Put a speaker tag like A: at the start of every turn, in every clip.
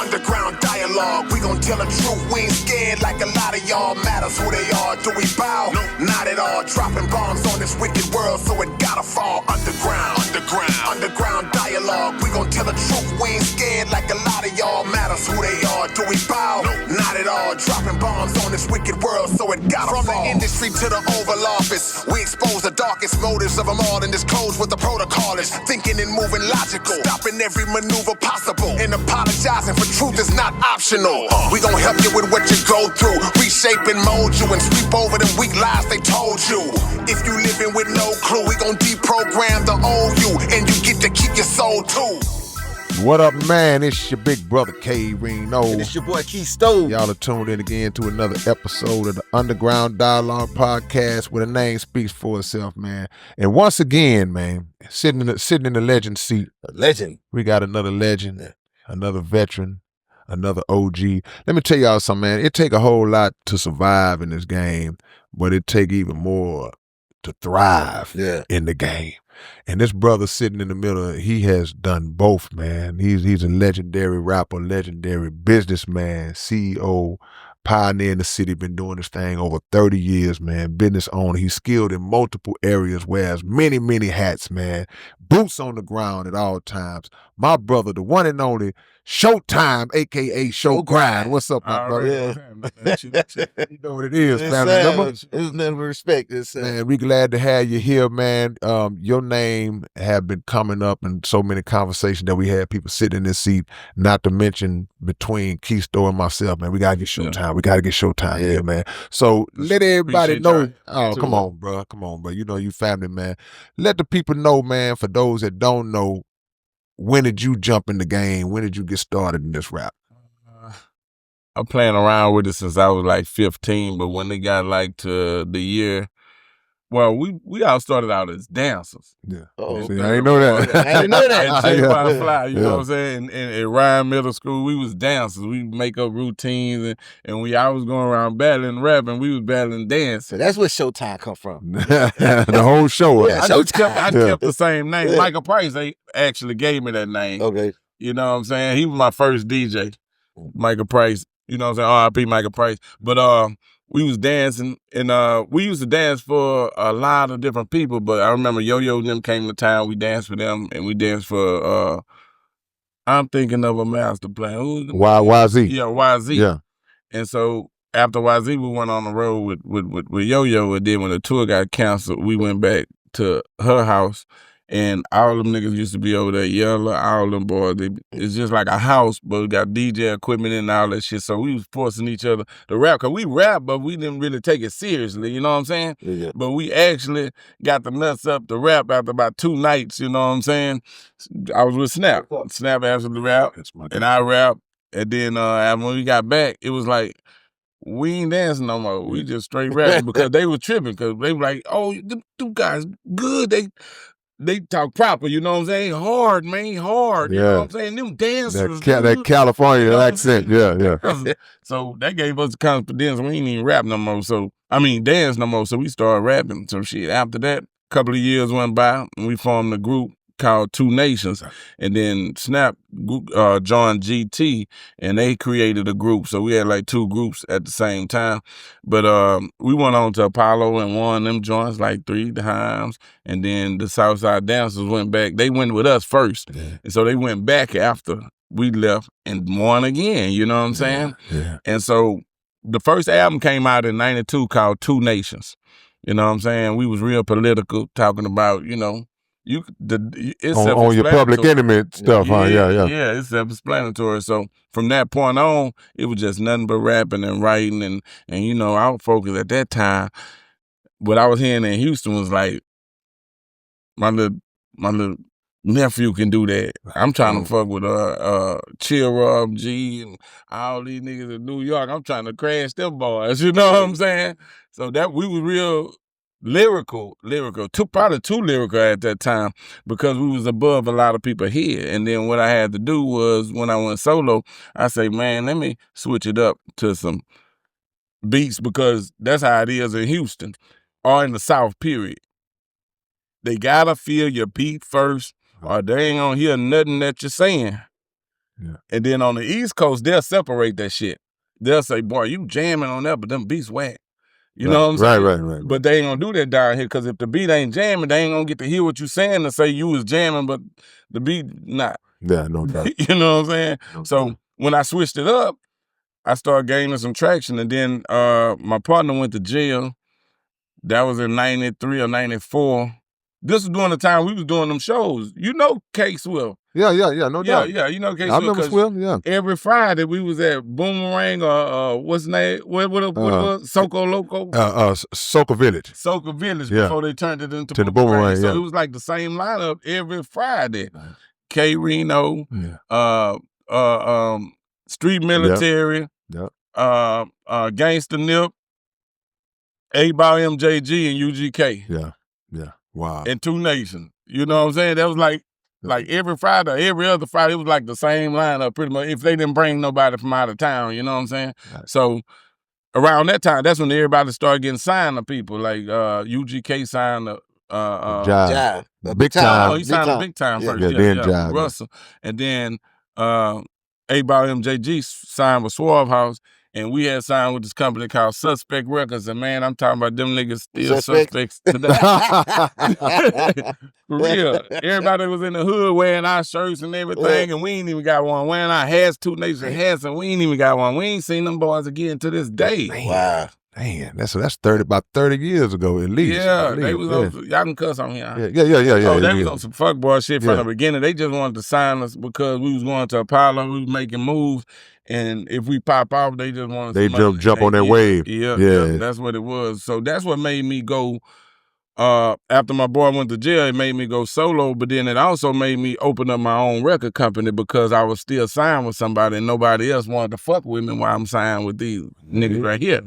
A: underground dialogue. We gon' tell the truth, we ain't scared like a lot of y'all. Matters who they are, do we bow? No, not at all. Dropping bombs on this wicked world, so it gotta fall. Underground dialogue. We gon' tell the truth, we ain't scared like a lot of y'all. Matters who they are, do we bow? No, not at all. Dropping bombs on this wicked world, so it gotta fall. From the industry to the Oval Office, we expose the darkest motives of them all and disclose what the protocol is. Thinking and moving logical, stopping every maneuver possible, and apologizing for truth is not optional. We gon' help you with what you go through, reshape and mold you, and sweep over them weak lies they told you. If you living with no clue, we gon' deprogram the old you, and you get to keep your soul too.
B: What up, man? It's your big brother, K-Reno.
C: And it's your boy, Keith Stove.
B: Y'all are tuned in again to another episode of the Underground Dialogue Podcast, where the name speaks for itself, man. And once again, man, sitting in the legend seat.
C: A legend.
B: We got another legend, another veteran, another OG. Let me tell y'all something, man. It take a whole lot to survive in this game, but it take even more to thrive in the game. And this brother sitting in the middle, he has done both, man. He's a legendary rapper, legendary businessman, CEO, pioneer in the city, been doing this thing over 30 years, man. Business owner. He's skilled in multiple areas, wears many, many hats, man. Boots on the ground at all times. My brother, the one and only Showtime, a.k.a. Show Grind. What's up, my brother? You know what it is, family.
C: It's nothing but respect.
B: Man, we glad to have you here, man. Your name have been coming up in so many conversations that we had people sitting in this seat, not to mention between Keisto and myself, man. We got to get Showtime. We got to get Showtime here, man. So let everybody know. Come on, bro. You know you family, man. Let the people know, man, for those that don't know, when did you jump in the game? When did you get started in this rap?
D: I'm playing around with it since I was like 15, but when they got like to the year, well, we all started out as dancers.
B: Yeah. See, I ain't know that.
C: I didn't know that.
D: At Fly, you know what I'm saying? In Ryan Middle School, we was dancers. We make up routines, and when I was going around battling rapping, we was battling dancing.
C: So that's where Showtime come from.
B: The whole show.
C: Yeah,
D: I kept the same name. Yeah. Michael Price, they actually gave me that name.
C: Okay.
D: You know what I'm saying? He was my first DJ, Michael Price. You know what I'm saying? R.I.P. Michael Price. But we was dancing, and we used to dance for a lot of different people, but I remember Yo-Yo and them came to town, we danced for them, and we danced for, I'm thinking of a master plan.
B: YZ.
D: Yeah, YZ.
B: Yeah.
D: And so after YZ, we went on the road with Yo-Yo, and then when the tour got canceled, we went back to her house, and all them niggas used to be over there, Yellow, all them boys. It's just like a house, but we got DJ equipment and all that shit. So we was forcing each other to rap. Because we rap, but we didn't really take it seriously, you know what I'm saying?
C: Yeah.
D: But we actually got the nuts up to rap after about 2 nights, you know what I'm saying? I was with Snap. Snap asked me to rap, and I rap. And then when we got back, it was like, we ain't dancing no more. We just straight rapping because they were tripping. Because they were like, oh, them guys good. They talk proper, you know what I'm saying? Hard, man, hard. You know what I'm saying? Them dancers.
B: That California accent, yeah.
D: So that gave us the confidence. We ain't even rap no more. Dance no more. So we started rapping. So shit, after that, a couple of years went by, and we formed a group called Two Nations. And then Snap joined GT, and they created a group. So we had like 2 groups at the same time. But we went on to Apollo and won them joints like 3 times. And then the Southside Dancers went back. They went with us first. Yeah. And so they went back after we left and won again. You know what I'm saying?
B: Yeah.
D: And so the first album came out in 92 called Two Nations. You know what I'm saying? We was real political, talking about, you know, it's
B: on your Public Enemy stuff, huh?
D: Yeah, it's self-explanatory. So from that point on, it was just nothing but rapping and writing, and you know, our focus at that time, what I was hearing in Houston was like, my little nephew can do that. I'm trying to fuck with Chill Rob G and all these niggas in New York. I'm trying to crash them boys. You know what I'm saying? So that we were real lyrical, probably too lyrical at that time because we was above a lot of people here. And then what I had to do was when I went solo, I say, man, let me switch it up to some beats because that's how it is in Houston or in the South, period. They gotta feel your beat first or they ain't gonna hear nothing that you're saying.
B: Yeah.
D: And then on the East Coast, they'll separate that shit. They'll say, boy, you jamming on that, but them beats whack. You know what I'm saying?
B: Right.
D: But they ain't gonna do that down here, because if the beat ain't jamming, they ain't gonna get to hear what you saying to say you was jamming, but the beat not.
B: Yeah, no doubt.
D: You know what I'm saying?
B: No
D: So
B: doubt.
D: when I switched it up, I started gaining some traction, and then my partner went to jail. That was in 93 or 94. This was during the time we was doing them shows. You know K Swift.
B: Yeah, no doubt.
D: Yeah, you know K
B: I
D: Swift.
B: remember
D: 'cause
B: Swift, yeah.
D: every Friday we was at Boomerang or what's the name? What it was? Soco Loco?
B: Soca Village.
D: Soca Village,
B: Yeah.
D: before they turned it into
B: To the
D: Boomerang.
B: Boomerang,
D: So
B: yeah.
D: it was like the same lineup every Friday. K Reno,
B: Yeah.
D: Street Military,
B: Yep.
D: Gangsta Nip, A-Ball MJG, and UGK.
B: Yeah. Wow.
D: And Two Nations. You know what I'm saying? That was like every Friday, every other Friday, it was like the same lineup pretty much, if they didn't bring nobody from out of town, you know what I'm saying?
B: Right.
D: So around that time, that's when everybody started getting signed to people. Like UGK signed to
B: Jive.
C: Jive.
B: Big time.
D: Oh, he signed to Big Time
C: Yeah.
D: first.
B: Yeah, then Jive, yeah.
D: Russell. And then A-Ball MJG signed with Swerve House. And we had signed with this company called Suspect Records. And man, I'm talking about them niggas still suspects today. For real. Everybody was in the hood wearing our shirts and everything, and we ain't even got one. Wearing our hats, Two Nations hats, and we ain't even got one. We ain't seen them boys again to this day.
C: Wow.
B: Man, that's about 30 years ago at least.
D: Yeah,
B: At
D: they
B: least,
D: was on, y'all can cuss on here.
B: Yeah.
D: Oh, they
B: yeah.
D: was on some fuckboy shit from
B: Yeah.
D: the beginning. They just wanted to sign us because we was going to Apollo, we was making moves, and if we pop off, they just wanted
B: They
D: some money.
B: jump on that wave.
D: Yeah,
B: Yeah.
D: that's what it was. So that's what made me go. After my boy went to jail, it made me go solo, but then it also made me open up my own record company because I was still signed with somebody and nobody else wanted to fuck with me while I'm signed with these niggas right here.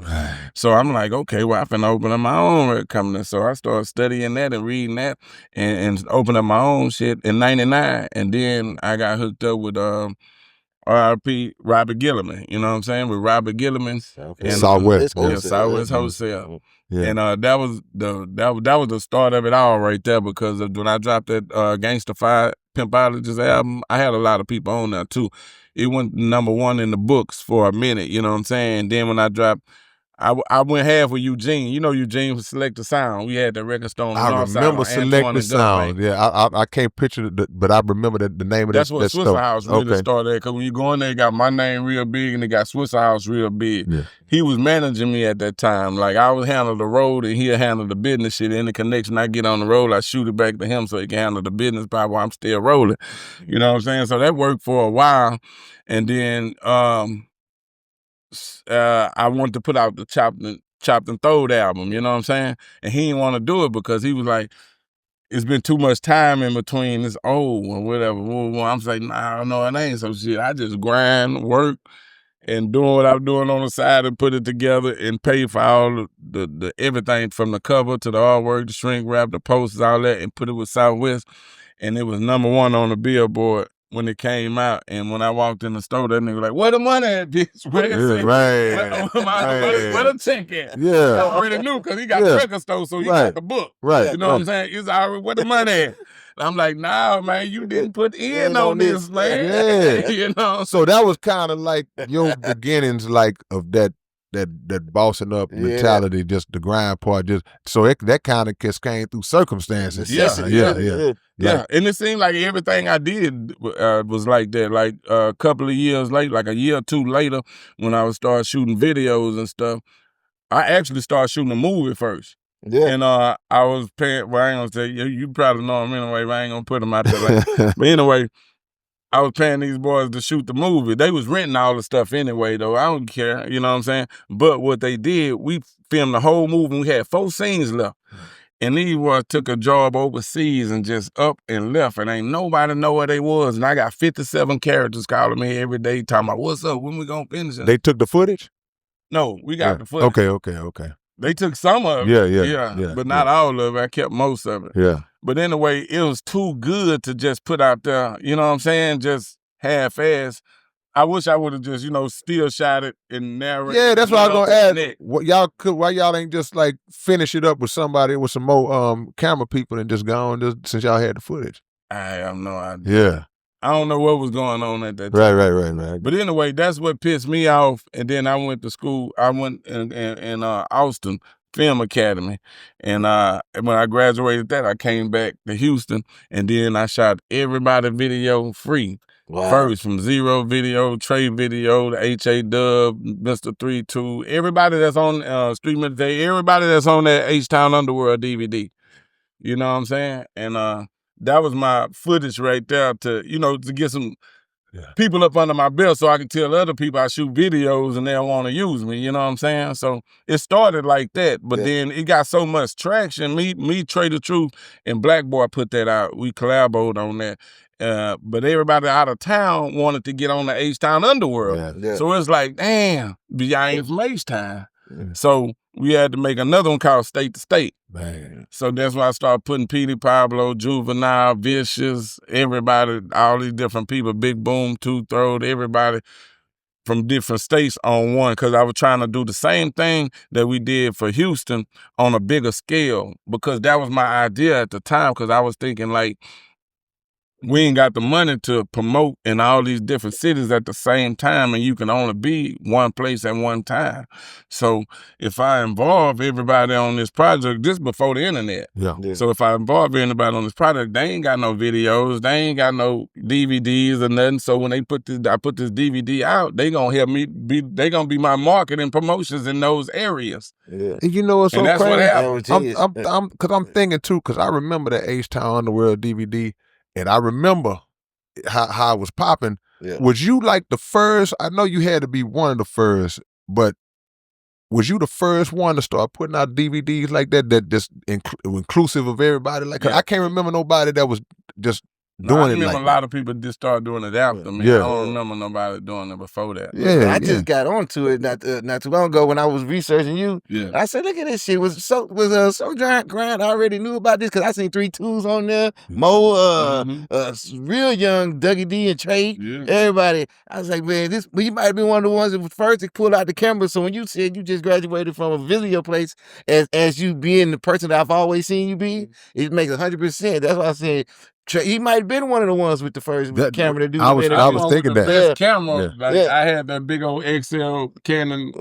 D: So I'm like, okay, well, I finna open up my own record company. So I started studying that and reading that and open up my own shit in 99. And then I got hooked up with R.I.P. Robert Gilliman, you know what I'm saying? With Robert Gilliman and
B: Southwest.
D: Southwest Wholesale.
B: Yeah.
D: And that was the start of it all right there, because when I dropped that Gangsta Pimpologist album, I had a lot of people on there too. It went #1 in the books for a minute, you know what I'm saying? And then when I dropped, I went half with Eugene. You know Eugene from Selector Sound. We had the record store on the north side.
B: I remember Selector Sound. Yeah, I can't picture it, but I remember the name of
D: That's
B: that
D: what
B: store.
D: Swisser House really started at, because when you go in there, it got my name real big and it got Swisser House real big.
B: Yeah.
D: He was managing me at that time. Like, I would handle the road and he'll handle the business shit. Any connection I get on the road, I shoot it back to him so he can handle the business part while I'm still rolling. You know what I'm saying? So that worked for a while. And then I wanted to put out the Chopped and Throwed album, you know what I'm saying? And he didn't want to do it because he was like, it's been too much time in between, it's old or whatever. I'm saying, nah, no, it ain't some shit. I just grind, work, and doing what I'm doing on the side and put it together and pay for all the everything from the cover to the artwork, the shrink wrap, the posters, all that, and put it with Southwest. And it was #1 on the Billboard when it came out. And when I walked in the store, that nigga was like, where the money at, bitch? Where the check at?
B: Yeah.
D: I already knew because he got the record store, so he got the book.
B: Right.
D: You know what I'm saying? It's already, where the money at? I'm like, nah, man, you didn't put in on this, man.
B: Yeah.
D: You know?
B: So that was kind of like your beginnings, like of that bossing up mentality, just the grind part. Just so that kind of just came through circumstances.
D: Yeah, and it seemed like everything I did was like that. Like a couple of years later, like a year or two later, when I would start shooting videos and stuff, I actually started shooting a movie first.
C: Yeah.
D: And I was paying, well, I ain't gonna say, you probably know him anyway, but I ain't gonna put him out there like But anyway, I was paying these boys to shoot the movie. They was renting all the stuff anyway, though. I don't care, you know what I'm saying? But what they did, we filmed the whole movie, and we had 4 scenes left. And these boys took a job overseas and just up and left, and ain't nobody know where they was. And I got 57 characters calling me every day talking about, what's up, when we gonna finish it?
B: They took the footage?
D: No, we got the footage.
B: Okay.
D: They took some of it.
B: Yeah.
D: But not all of it. I kept most of it.
B: Yeah.
D: But anyway, it was too good to just put out there, you know what I'm saying? Just half-ass. I wish I would have just, still shot it and narrated.
B: Yeah, that's what I was gonna ask. Why y'all ain't just like finish it up with somebody with some more camera people and just go on, just since y'all had the footage?
D: I have no idea.
B: Yeah.
D: I don't know what was going on at that
B: Right,
D: time.
B: right.
D: But anyway, that's what pissed me off. And then I went to school. I went in Austin Film Academy. And when I graduated that, I came back to Houston. And then I shot everybody video free.
C: Wow.
D: First, from Zero Video, Trey Video, to H.A. Dub, Mr. 3-2, everybody that's on Street Meditation, everybody that's on that H-Town Underworld DVD. You know what I'm saying? And that was my footage right there to get some people up under my belt so I can tell other people I shoot videos and they'll want to use me. You know what I'm saying? So it started like that, but then it got so much traction. Me, Trey the Truth, and Black Boy put that out. We collaborated on that. But everybody out of town wanted to get on the H-Town Underworld.
C: Yeah.
D: So it's like, damn, I ain't from H-Town. So we had to make another one called State to State.
B: Man.
D: So that's why I started putting Petey Pablo, Juvenile, Vicious, everybody, all these different people, Big Boom, Two Throat, everybody from different states on one, because I was trying to do the same thing that we did for Houston on a bigger scale, because that was my idea at the time, because I was thinking like, we ain't got the money to promote in all these different cities at the same time, and you can only be one place at one time. So if I involve everybody on this project, this before the internet.
B: Yeah.
D: So if I involve anybody on this project, they ain't got no videos, they ain't got no DVDs or nothing. So when I put this DVD out, they gonna help me they gonna be my marketing promotions in those areas.
C: Yeah.
B: And you know what's so
D: And that's
B: crazy?
D: what happened.
B: I'm thinking too, because I remember that H-Town Underworld DVD. And I remember how it was popping.
C: Yeah.
B: Was you like the first? I know you had to be one of the first, but was you the first one to start putting out DVDs like that just inclusive of everybody? Like, I can't remember nobody that was just doing
D: I
B: it
D: remember
B: like
D: a lot of people just started doing it after me.
B: Yeah.
D: I don't remember nobody doing it before that.
B: Yeah,
C: I just got onto it not too long ago when I was researching you.
D: Yeah.
C: I said, look at this shit. Was so giant grind. I already knew about this because I seen 3 Twos on there. Mo, real young Dougie D and Trey.
D: Yeah.
C: Everybody. I was like, man, you might have been one of the ones that was first to pull out the camera. So when you said you just graduated from a video place, as you being the person that I've always seen you be, it makes 100%. That's why I said. He might have been one of the ones with the first camera to do.
B: I was thinking that.
D: Best camera,
B: Yeah.
D: like I had that big old XL Canon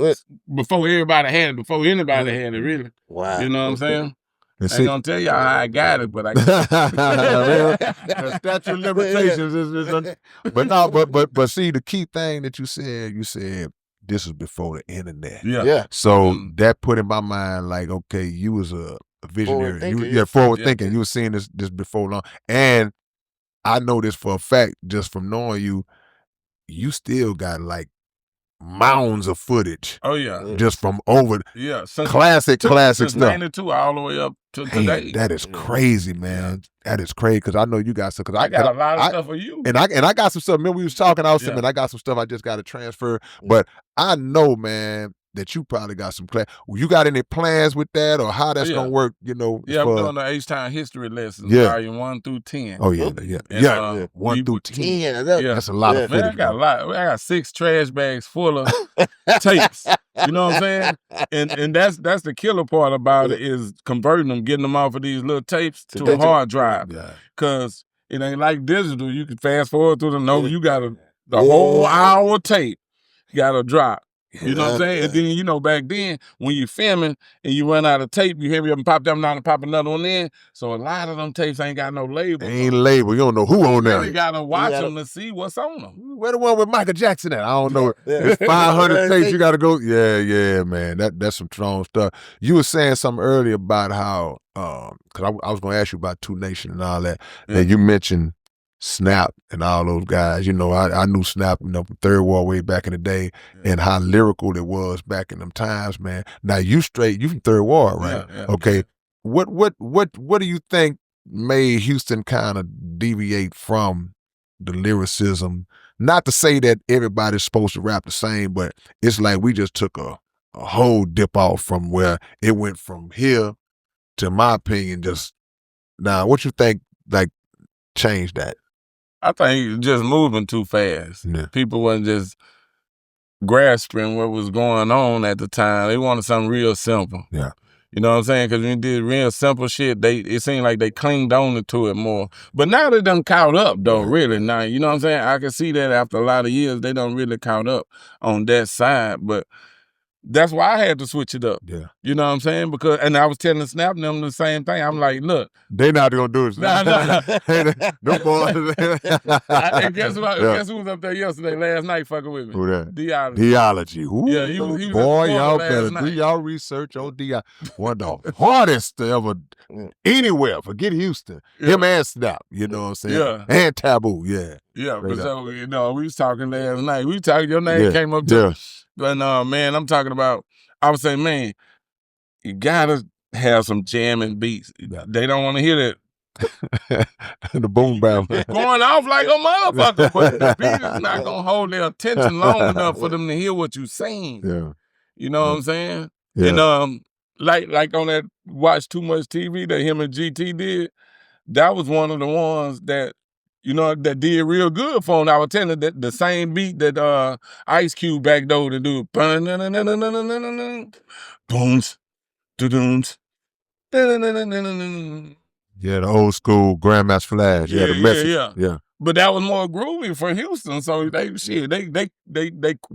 D: before everybody had it, before anybody had it, really.
C: Wow.
D: You know what I'm saying?
B: And
D: I ain't gonna tell y'all how I got it, but I got it.
B: Statute of limitations but see, the key thing that you said this was before the internet.
D: Yeah.
B: So that put in my mind like, okay, you was a visionary. Forward thinking. You were seeing this before long. And I know this for a fact, just from knowing you still got like mounds of footage.
D: Oh yeah.
B: Just from over classic
D: since
B: stuff.
D: 92 all the way up to today.
B: That is crazy, man. That is crazy, because I know you got some. Because
D: I got a lot of stuff for you.
B: And I got some stuff. Remember we was talking, I was saying, man, I got some stuff I just got to transfer. But I know, man, that you probably got some class. You got any plans with that, or how that's gonna work? You know,
D: I'm doing the H-Town history lessons, volume 1 through 10.
B: Oh yeah. 1 through 10. That's a lot of footage.
D: Man, I got a lot. I got 6 trash bags full of tapes. You know what I'm saying? And that's the killer part about it, is converting them, getting them off of these little tapes to a hard drive. Cause it ain't like digital. You can fast forward through them. No, you got the whole hour tape. You got to drop. You know what I'm saying? And then, back then, when you're filming and you run out of tape, you hear me up and pop them down and pop another one in. So a lot of them tapes ain't got no label.
B: Ain't label. You don't know who on there.
D: You got to watch them to see what's on them.
B: Where the one with Michael Jackson at? I don't know. It's 500 tapes. You got to go. Yeah, man. That's some strong stuff. You were saying something earlier about how, because I was going to ask you about 2 Nation and all that. Yeah. And you mentioned Snap and all those guys. I knew Snap, from Third Ward way back in the day, and how lyrical it was back in them times, man. Now you from Third Ward, right?
D: Yeah.
B: Okay. What do you think made Houston kind of deviate from the lyricism? Not to say that everybody's supposed to rap the same, but it's like we just took a whole dip off from where it went from here to, my opinion, just now. What you think like changed that?
D: I think just moving too fast.
B: Yeah.
D: People wasn't just grasping what was going on at the time. They wanted something real simple.
B: Yeah.
D: You know what I'm saying? Because when you did real simple shit, it seemed like they clinged on to it more. But now they done caught up, though, really. Now, you know what I'm saying? I can see that after a lot of years, they done really caught up on that side. But that's why I had to switch it up.
B: Yeah.
D: You know what I'm saying? And I was telling Snap and them the same thing. I'm like, look.
B: They not gonna do it.
D: Nah.
B: No boys.
D: And guess who was up there yesterday, last night, fucking with me?
B: Who that?
D: Diology.
B: Diology. Ooh,
D: Yeah, he was
B: boy, y'all
D: last
B: better
D: night.
B: do y'all research on Diology. One of the hardest to ever anywhere. Forget Houston.
D: Yeah.
B: Him and Snap. You know what I'm saying?
D: Yeah.
B: And Taboo. Yeah.
D: Yeah.
B: Straight
D: But so, you know, we was talking last night. We talking. Your name came up too.
B: Yeah.
D: But man, I'm talking about. I was saying, man, you gotta have some jamming beats. They don't want to hear that.
B: The boom bap.
D: Going off like a motherfucker, but the beat is not gonna hold their attention long enough for them to hear what you're saying.
B: Yeah.
D: You know what I'm saying?
B: Yeah.
D: And like on that Watch Too Much TV that him and GT did, that was one of the ones that, you know, that did real good for him. I was telling that the same beat that Ice Cube backdoored to do. Booms, doo-dooms.
B: Yeah, the old school Grandmaster Flash. Yeah, the message. Yeah.
D: But that was more groovy for Houston, so they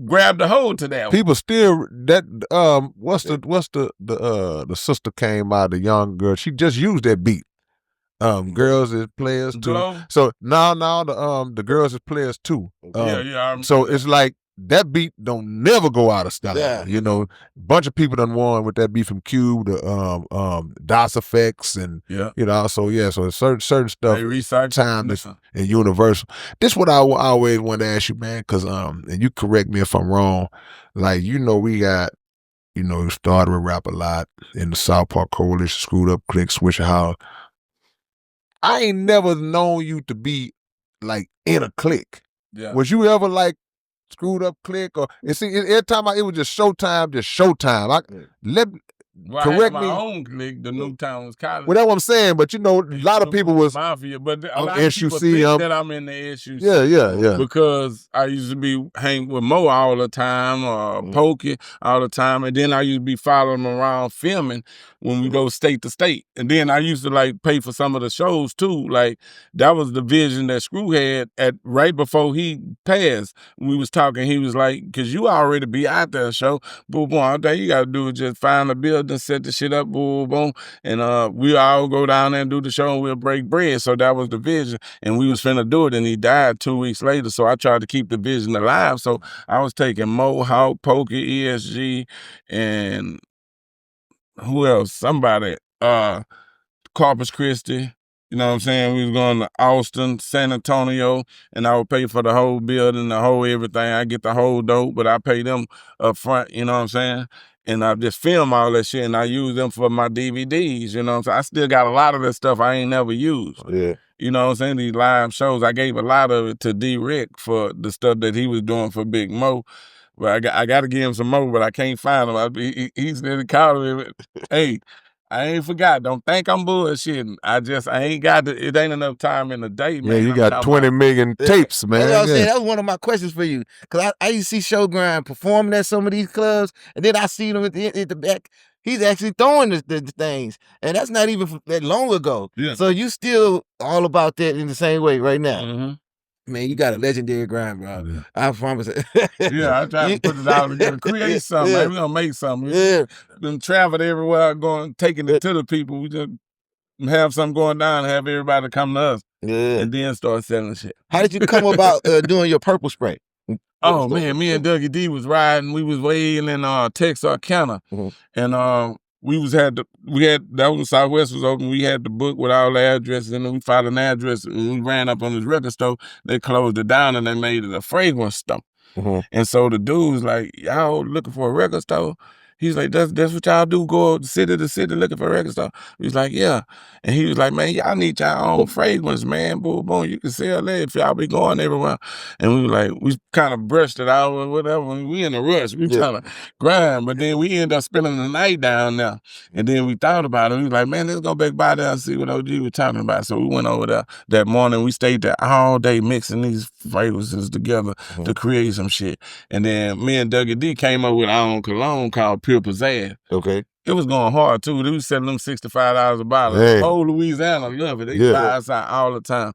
D: grabbed a hold to that one.
B: People still what's the sister came out, the young girl. She just used that beat. Girls is players too.
D: Glow?
B: So now the girls is players too. So it's like that beat don't never go out of style.
C: Yeah.
B: You know, a bunch of people done won with that beat from Cube, the DOS effects, and you know, so it's certain stuff.
D: They recycle
B: timeless and universal. This what I always want to ask you, man, because and you correct me if I'm wrong. Like, you know, we got, you know, started with rap a lot in the South Park Coalition, Screwed Up Click, Swisher House. I ain't never known you to be like in a clique.
D: Yeah.
B: Was you ever like Screwed Up Click, or every time it was just Showtime.
D: Well,
B: correct
D: I had
B: me.
D: my own clique, the Newtowns College.
B: Well, that's what I'm saying. But you know, a lot of people was
D: Mafia, but a
B: on
D: lot of people
B: SUC,
D: think that I'm in the SUC.
B: Yeah.
D: Because I used to be hanging with Mo all the time, or Pokey all the time, and then I used to be following him around filming when we go state to state. And then I used to like pay for some of the shows too. Like, that was the vision that Screw had at right before he passed. We was talking, he was like, because you already be out there, show. Boom, boom, all day you got to do is just find a building, set the shit up, boom, boom. And we all go down there and do the show, and we'll break bread. So that was the vision. And we was finna do it, and he died 2 weeks later. So I tried to keep the vision alive. So I was taking Mohawk, Pokey, ESG, and who else? Somebody, Corpus Christi. You know what I'm saying? We was going to Austin, San Antonio, and I would pay for the whole building, the whole everything. I get the whole dope, but I pay them up front, you know what I'm saying? And I just film all that shit, and I use them for my DVDs, you know what I'm saying? I still got a lot of that stuff I ain't never used.
B: Yeah.
D: You know what I'm saying? These live shows, I gave a lot of it to D-Rick for the stuff that he was doing for Big Mo. But I got to give him some more, but I can't find him. He's nearly calling me. Hey, I ain't forgot. Don't think I'm bullshitting. I ain't got it ain't enough time in the day, man.
B: Yeah, you got 20 million tapes, man.
C: That's what I was saying. That was one of my questions for you. Because I used to see Show Grind performing at some of these clubs, and then I see them at the back. He's actually throwing the things. And that's not even that long ago.
D: Yeah.
C: So you still all about that in the same way right now.
D: Mm-hmm.
C: Man, you got a legendary grind, bro.
B: Yeah.
C: I promise it.
D: Yeah, I try to put it out together, create something. Like, we gonna make something.
C: Yeah.
D: Been traveling everywhere, taking it to the people. We just have something going down, have everybody come to us, and then start selling shit.
C: How did you come about doing your purple spray?
D: Oh man, me and Dougie D was riding. We was way in Texarkana, and that was Southwest was open. We had the book with all the addresses, and then we found an address, and we ran up on this record store. They closed it down, and they made it a fragrance store. And so the dude was like, "Y'all looking for a record store?" He's like, that's what y'all do, go city to city looking for a record store. He's like, yeah. And he was like, man, y'all need y'all own fragrance, man. Boom, boom, you can sell that if y'all be going everywhere. And we were like, we kind of brushed it out or whatever. We in a rush. We trying to grind. But then we ended up spending the night down there. And then we thought about it. We was like, man, let's go back by there and see what OG was talking about. So we went over there that morning. We stayed there all day mixing these fragrances together to create some shit. And then me and Dougie D came up with our own cologne called pure pizzazz.
C: Okay.
D: It was going hard too. They was selling them $65 a bottle.
B: Hey.
D: The whole Louisiana love it. They buy us out all the time.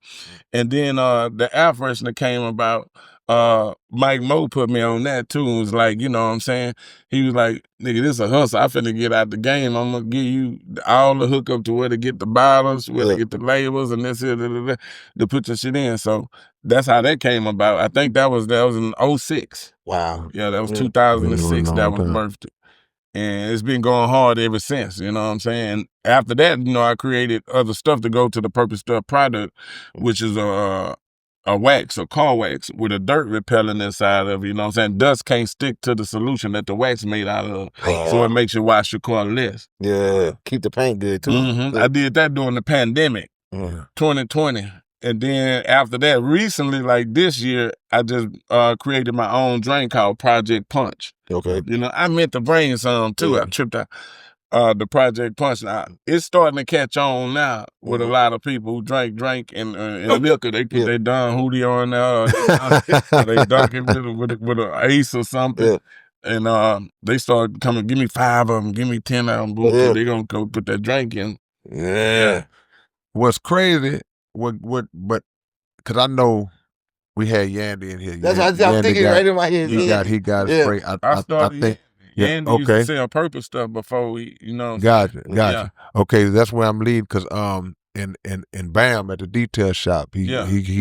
D: And then the air freshener came about. Mike Moe put me on that too. And was like, you know what I'm saying? He was like, nigga, this a hustle. I finna get out the game. I'm gonna give you all the hookup to where to get the bottles, where to get the labels, and this here, to put your shit in. So that's how that came about. I think that was in 06.
C: Wow.
D: Yeah, that was 2006. That was birthed. And it's been going hard ever since, you know what I'm saying? After that, you know, I created other stuff to go to the Purpose Stuff product, which is a wax, a car wax, with a dirt repellent inside of it, you know what I'm saying? Dust can't stick to the solution that the wax made out of, so it makes you wash your car less.
C: Yeah, keep the paint good too.
D: I did that during the pandemic, 2020. And then after that, recently, like this year, I just created my own drink called Project Punch.
C: Okay.
D: You know, I meant to bring some too. I tripped out. The Project Punch. Now, it's starting to catch on now with a lot of people who drink and liquor. They put their Don Julio on there. They dunk it with an ace or something. And they start coming, give me 5 of them, give me 10 of them. So they gonna go put that drink in.
C: Yeah.
B: What's crazy, but because I know we had Yandy in here.
C: That's what I'm thinking right in my head.
B: He got his spray.
D: I started.
B: I think,
D: Yandy used to sell Purpose Stuff before we, you know.
B: Gotcha. Okay, that's where I'm leading because in Bam at the detail shop, he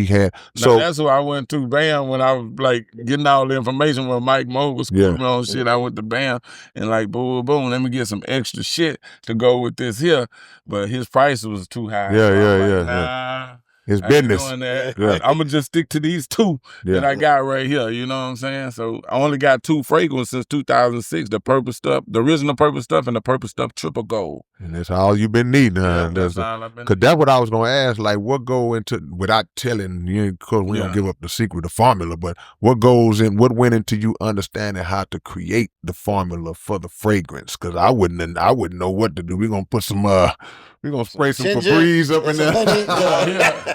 B: had. So
D: now, that's where I went to Bam when I was like getting all the information when Mike Moe was putting on shit. I went to Bam and like boom, let me get some extra shit to go with this here, but his price was too high. Nah,
B: his business.
D: I'm gonna just stick to these 2 that I got right here. You know what I'm saying? So I only got 2 fragrances since 2006: the Purpose Stuff, the original Purpose Stuff, and the Purpose Stuff Triple Gold.
B: And that's all you've been needing, huh?
D: That's all I've been.
B: Because that's what I was gonna ask. Like, what go into without telling you? Because we don't give up the secret, the formula. But what goes in? What went into you understanding how to create the formula for the fragrance? Because I wouldn't know what to do. We're gonna put some. We're gonna spray some Febreze up in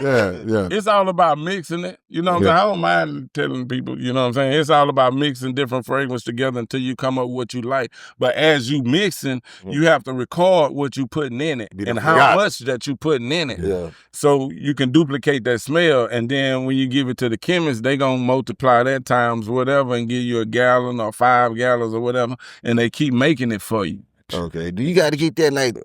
B: there.
D: It's all about mixing it. You know what I'm saying? I don't mind telling people, you know what I'm saying? It's all about mixing different fragrances together until you come up with what you like. But as you mixing, you have to record what you putting in it and how much that you putting in it.
C: Yeah.
D: So you can duplicate that smell, and then when you give it to the chemist, they gonna multiply that times whatever and give you a gallon or 5 gallons or whatever, and they keep making it for you.
C: Okay. Do you got to get that like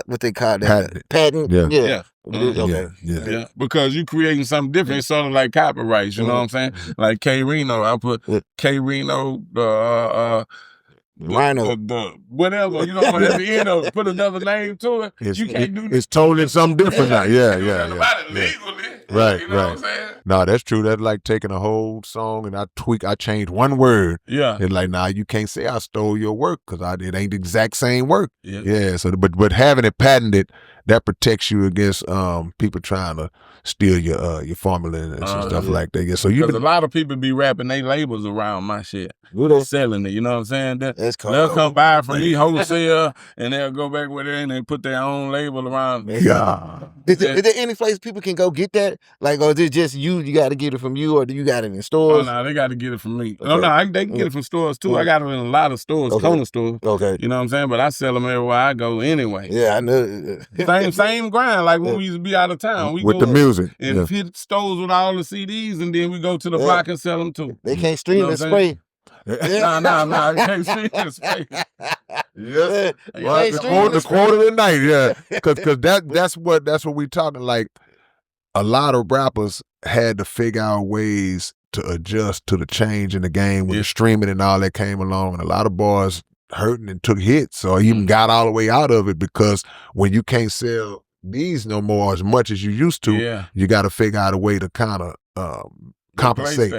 C: what they call that patent?
B: Yeah.
C: Okay.
D: Yeah. Because you creating something different. It's sort of like copyrights. You know what I'm saying? Like K Reno, I put K Reno
C: Rhino.
D: Whatever, you know, at the end of put another name to it. You can't do
B: it's totally something different now. Yeah.
D: Legally.
B: Right,
D: you know what I'm saying?
B: No, that's true. That's like taking a whole song and I changed one word.
D: Yeah.
B: It's like, nah, you can't say I stole your work because it ain't the exact same work.
D: Yeah.
B: So, but having it patented, that protects you against people trying to steal your formula and stuff like that. Yeah. So
D: because a lot of people be wrapping their labels around my shit, selling it. You know what I'm saying?
C: That's cool.
D: They'll come buy from me wholesale and they'll go back with it and they put their own label around.
B: Yeah.
C: Is there any place people can go get that? Like, or is it just you? You got to get it from you, or do you got it in stores?
D: Oh no, they got to get it from me. Okay. They can get it from stores too. I got it in a lot of stores, corner stores.
C: Okay.
D: You know what I'm saying? But I sell them everywhere I go anyway.
C: Yeah, I know.
D: Same grind. Like when we used to be out of town, we
B: with
D: go
B: the music
D: and hit stores with all the CDs, and then we go to the block and sell them too.
C: They can't stream and spray.
D: Nah, you can't stream and spray.
B: Yes. The quote of the night, yeah. Because that's what we talking. Like, a lot of rappers had to figure out ways to adjust to the change in the game with the streaming and all that came along, and a lot of boys hurting and took hits or even got all the way out of it because when you can't sell these no more as much as you used to, you got to figure out a way to kind of compensate.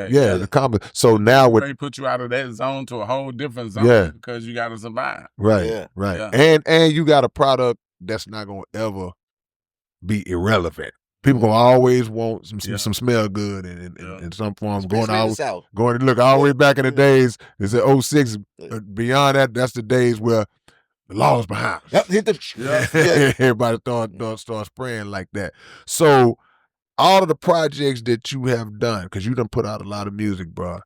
B: So now
D: they put you out of that zone to a whole different zone because you got to survive.
B: Right. And you got a product that's not gonna ever be irrelevant. People gonna always want some smell good and in some form going look all the way back in the days. It's at 06. Beyond that, that's the days where the law's behind. Everybody start spraying like that. So all of the projects that you have done, because you done put out a lot of music, bro.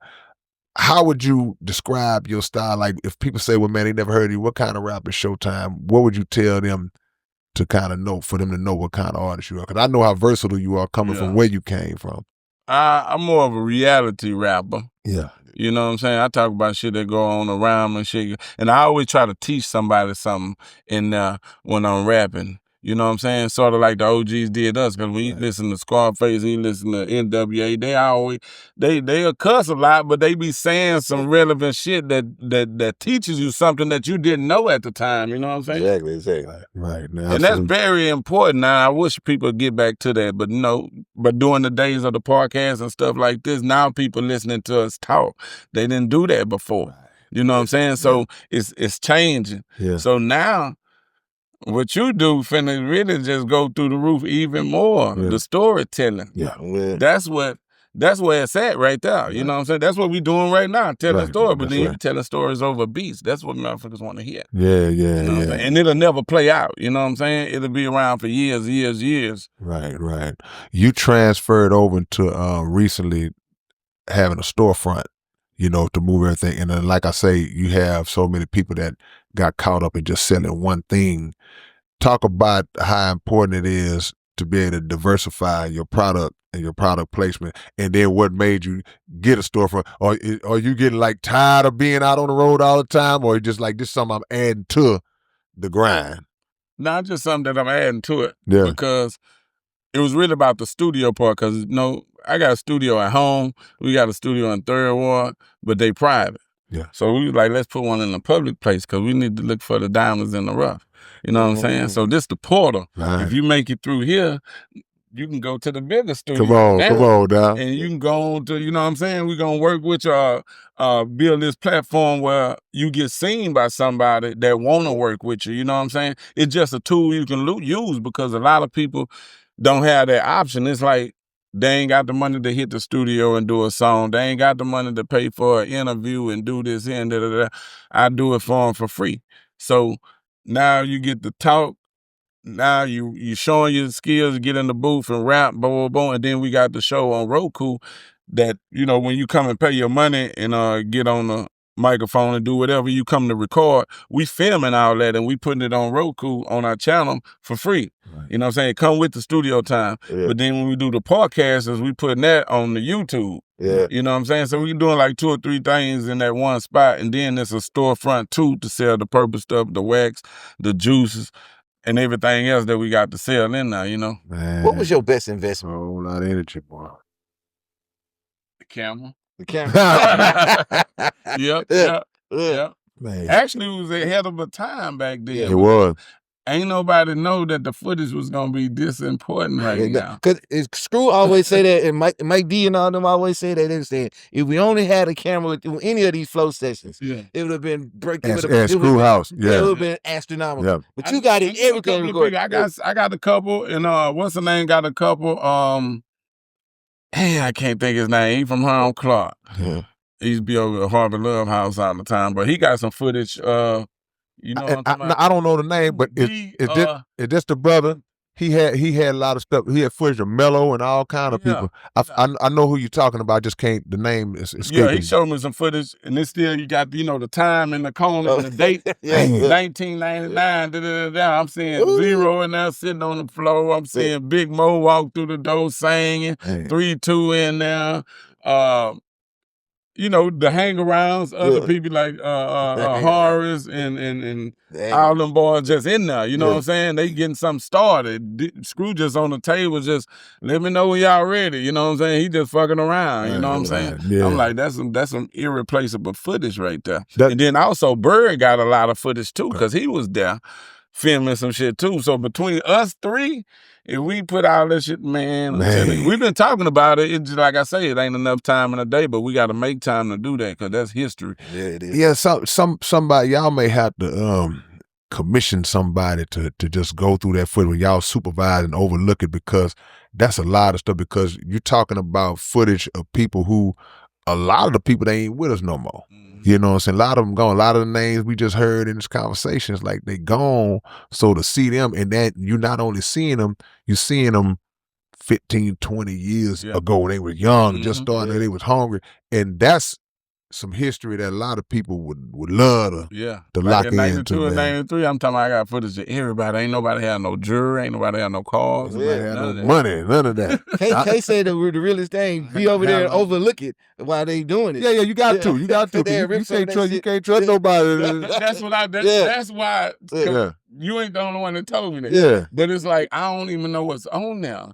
B: how would you describe your style? Like if people say, well, man, they never heard of you, what kind of rap is Showtime? What would you tell them to kind of know, for them to know what kind of artist you are? Because I know how versatile you are coming from where you came from.
D: I'm more of a reality rapper.
B: Yeah.
D: You know what I'm saying? I talk about shit that go on around and shit. And I always try to teach somebody something when I'm rapping. You know what I'm saying? Sort of like the OGs did us. Because when you listen to Scarface, you listen to NWA, they'll cuss a lot, but they be saying some relevant shit that teaches you something that you didn't know at the time. You know what I'm saying?
C: Exactly.
B: Right. Now,
D: and that's very important. Now, I wish people would get back to that. But but during the days of the podcast and stuff like this, now people listening to us talk. They didn't do that before. You know what I'm saying? So it's changing.
B: Yeah.
D: So now what you do finna really just go through the roof even more.
B: Yeah.
D: The storytelling.
B: Yeah.
D: That's where it's at right there. You know what I'm saying? That's what we doing right now, telling stories. But then you telling stories over beats. That's what motherfuckers want to hear.
B: Yeah.
D: You know what I'm saying? And it'll never play out. You know what I'm saying? It'll be around for years.
B: Right. You transferred over to recently having a storefront, you know, to move everything. And then, like I say, you have so many people that got caught up in just selling one thing. Talk about how important it is to be able to diversify your product and your product placement, and then what made you get a storefront. Or are you getting like tired of being out on the road all the time, or just like this is something I'm adding to the grind?
D: Not just something that I'm adding to it.
B: Yeah.
D: Because it was really about the studio part. Because I got a studio at home. We got a studio in Third Ward, but they private.
B: Yeah.
D: So we was like, let's put one in a public place because we need to look for the diamonds in the rough. You know what I'm saying? So this the portal.
B: Right.
D: If you make it through here, you can go to the bigger studio.
B: Come on, now.
D: And you can go to, you know what I'm saying? We're going to work with you, build this platform where you get seen by somebody that want to work with you. You know what I'm saying? It's just a tool you can use because a lot of people don't have that option. It's like they ain't got the money to hit the studio and do a song. They ain't got the money to pay for an interview and do this here and da. I do it for them for free. So now you get to talk. Now you showing your skills, get in the booth and rap, boom, and then we got the show on Roku that, when you come and pay your money and get on the microphone and do whatever you come to record, we filming all that and we putting it on Roku on our channel for free. Right. You know what I'm saying? Come with the studio time. Yeah. But then when we do the podcasts, we putting that on the YouTube.
C: Yeah.
D: You know what I'm saying? So we doing like 2 or 3 things in that one spot, and then there's a storefront too to sell the purple stuff, the wax, the juices, and everything else that we got to sell in now,
B: Man.
C: What was your best investment?
B: A whole lot of energy, boy.
D: The camera.
C: The camera.
D: Yep.
B: Man.
D: Actually, it was ahead of a time back then.
B: It was.
D: Ain't nobody know that the footage was gonna be this important right now.
C: Because Screw always say that, and Mike D and all them always say that. They saying if we only had a camera with any of these flow sessions, it would have been
B: Screw House.
C: It would have been astronomical.
B: Yeah.
C: But you got it everything recorded.
D: I got a couple, and what's the name? Got a couple. I can't think his name. He from Harlem Clark.
B: Yeah.
D: He used to be over at Harvard Love House all the time, but he got some footage. You know what I'm talking about?
B: I don't know the name, but is this the brother? He had a lot of stuff. He had footage of Mello and all kind of people. I know who you're talking about. I just can't. The name is escaping.
D: Yeah, he showed me some footage, and it's still you got the time in the corner and the date. 1999. I'm seeing Zero in there sitting on the floor. I'm seeing Big Mo walk through the door singing. 3-2 in there. The hang-arounds, other people like Horace and all them boys just in there. You know what I'm saying? They getting something started. Screw just on the table, just let me know when y'all ready. You know what I'm saying? He just fucking around. You know what I'm saying?
B: Yeah.
D: I'm like, that's some irreplaceable footage right there. And then also Bird got a lot of footage too, because he was there filming some shit too. So between us 3, if we put all this shit, man. We've been talking about it. It's just like I say, it ain't enough time in a day, but we got to make time to do that because that's history.
C: Yeah, it is.
B: Yeah, somebody, y'all may have to commission somebody to just go through that footage when y'all supervise and overlook it, because that's a lot of stuff, because you're talking about footage of people who, a lot of the people, they ain't with us no more. You know what I'm saying? A lot of them gone. A lot of the names we just heard in this conversation, it's like they gone. So to see them, and that you're not only seeing them, you're seeing them 15, 20 years ago. They were young, just starting, they was hungry. And that's some history that a lot of people would love to lock
D: in 92
B: into,
D: and
B: man.
D: 93, I'm talking about I got footage of everybody. Ain't nobody had no jewelry, ain't nobody had no cars.
B: Nobody had no money, none of that.
C: K say the realest thing, be over there and overlook it while they doing it.
B: Yeah, you got to. You got to. You can't trust nobody.
D: That's what that's why you ain't the only one that told me that.
B: Yeah.
D: But it's like, I don't even know what's on now.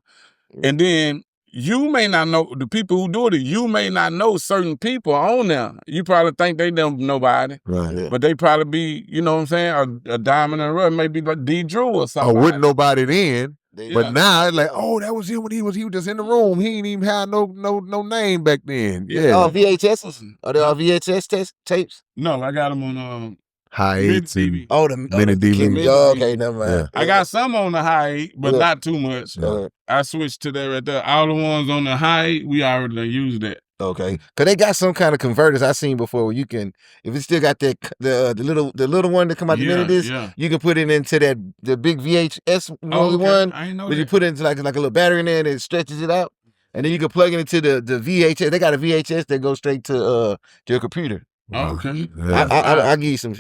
D: And then you may not know, the people who do it, you may not know certain people on there. You probably think they don't nobody.
B: Right. Yeah.
D: But they probably be, you know what I'm saying, a diamond and run, maybe like D. Drew or something.
B: Or wouldn't nobody then. But now it's like, oh, that was him when he was just in the room. He ain't even had no name back then. Yeah.
C: Oh, VHSs? Are they all VHS tapes?
D: No, I got them on
B: High 8
D: TV.
C: Oh, the
B: mini DVD.
C: Oh, okay, never mind.
B: Yeah.
D: I got some on the high 8, but not too much. I switched to that right there. All the ones on the high 8, we already done used that.
C: Okay, cause they got some kind of converters I seen before where you can, if it still got that the little one that come out the middle of this, you can put it into the big VHS one.
D: I know
C: but
D: that.
C: you put it into like a little battery in there and it stretches it out, and then you can plug it into the VHS. They got a VHS that goes straight to your computer.
D: Okay.
B: Yeah.
C: I give you some.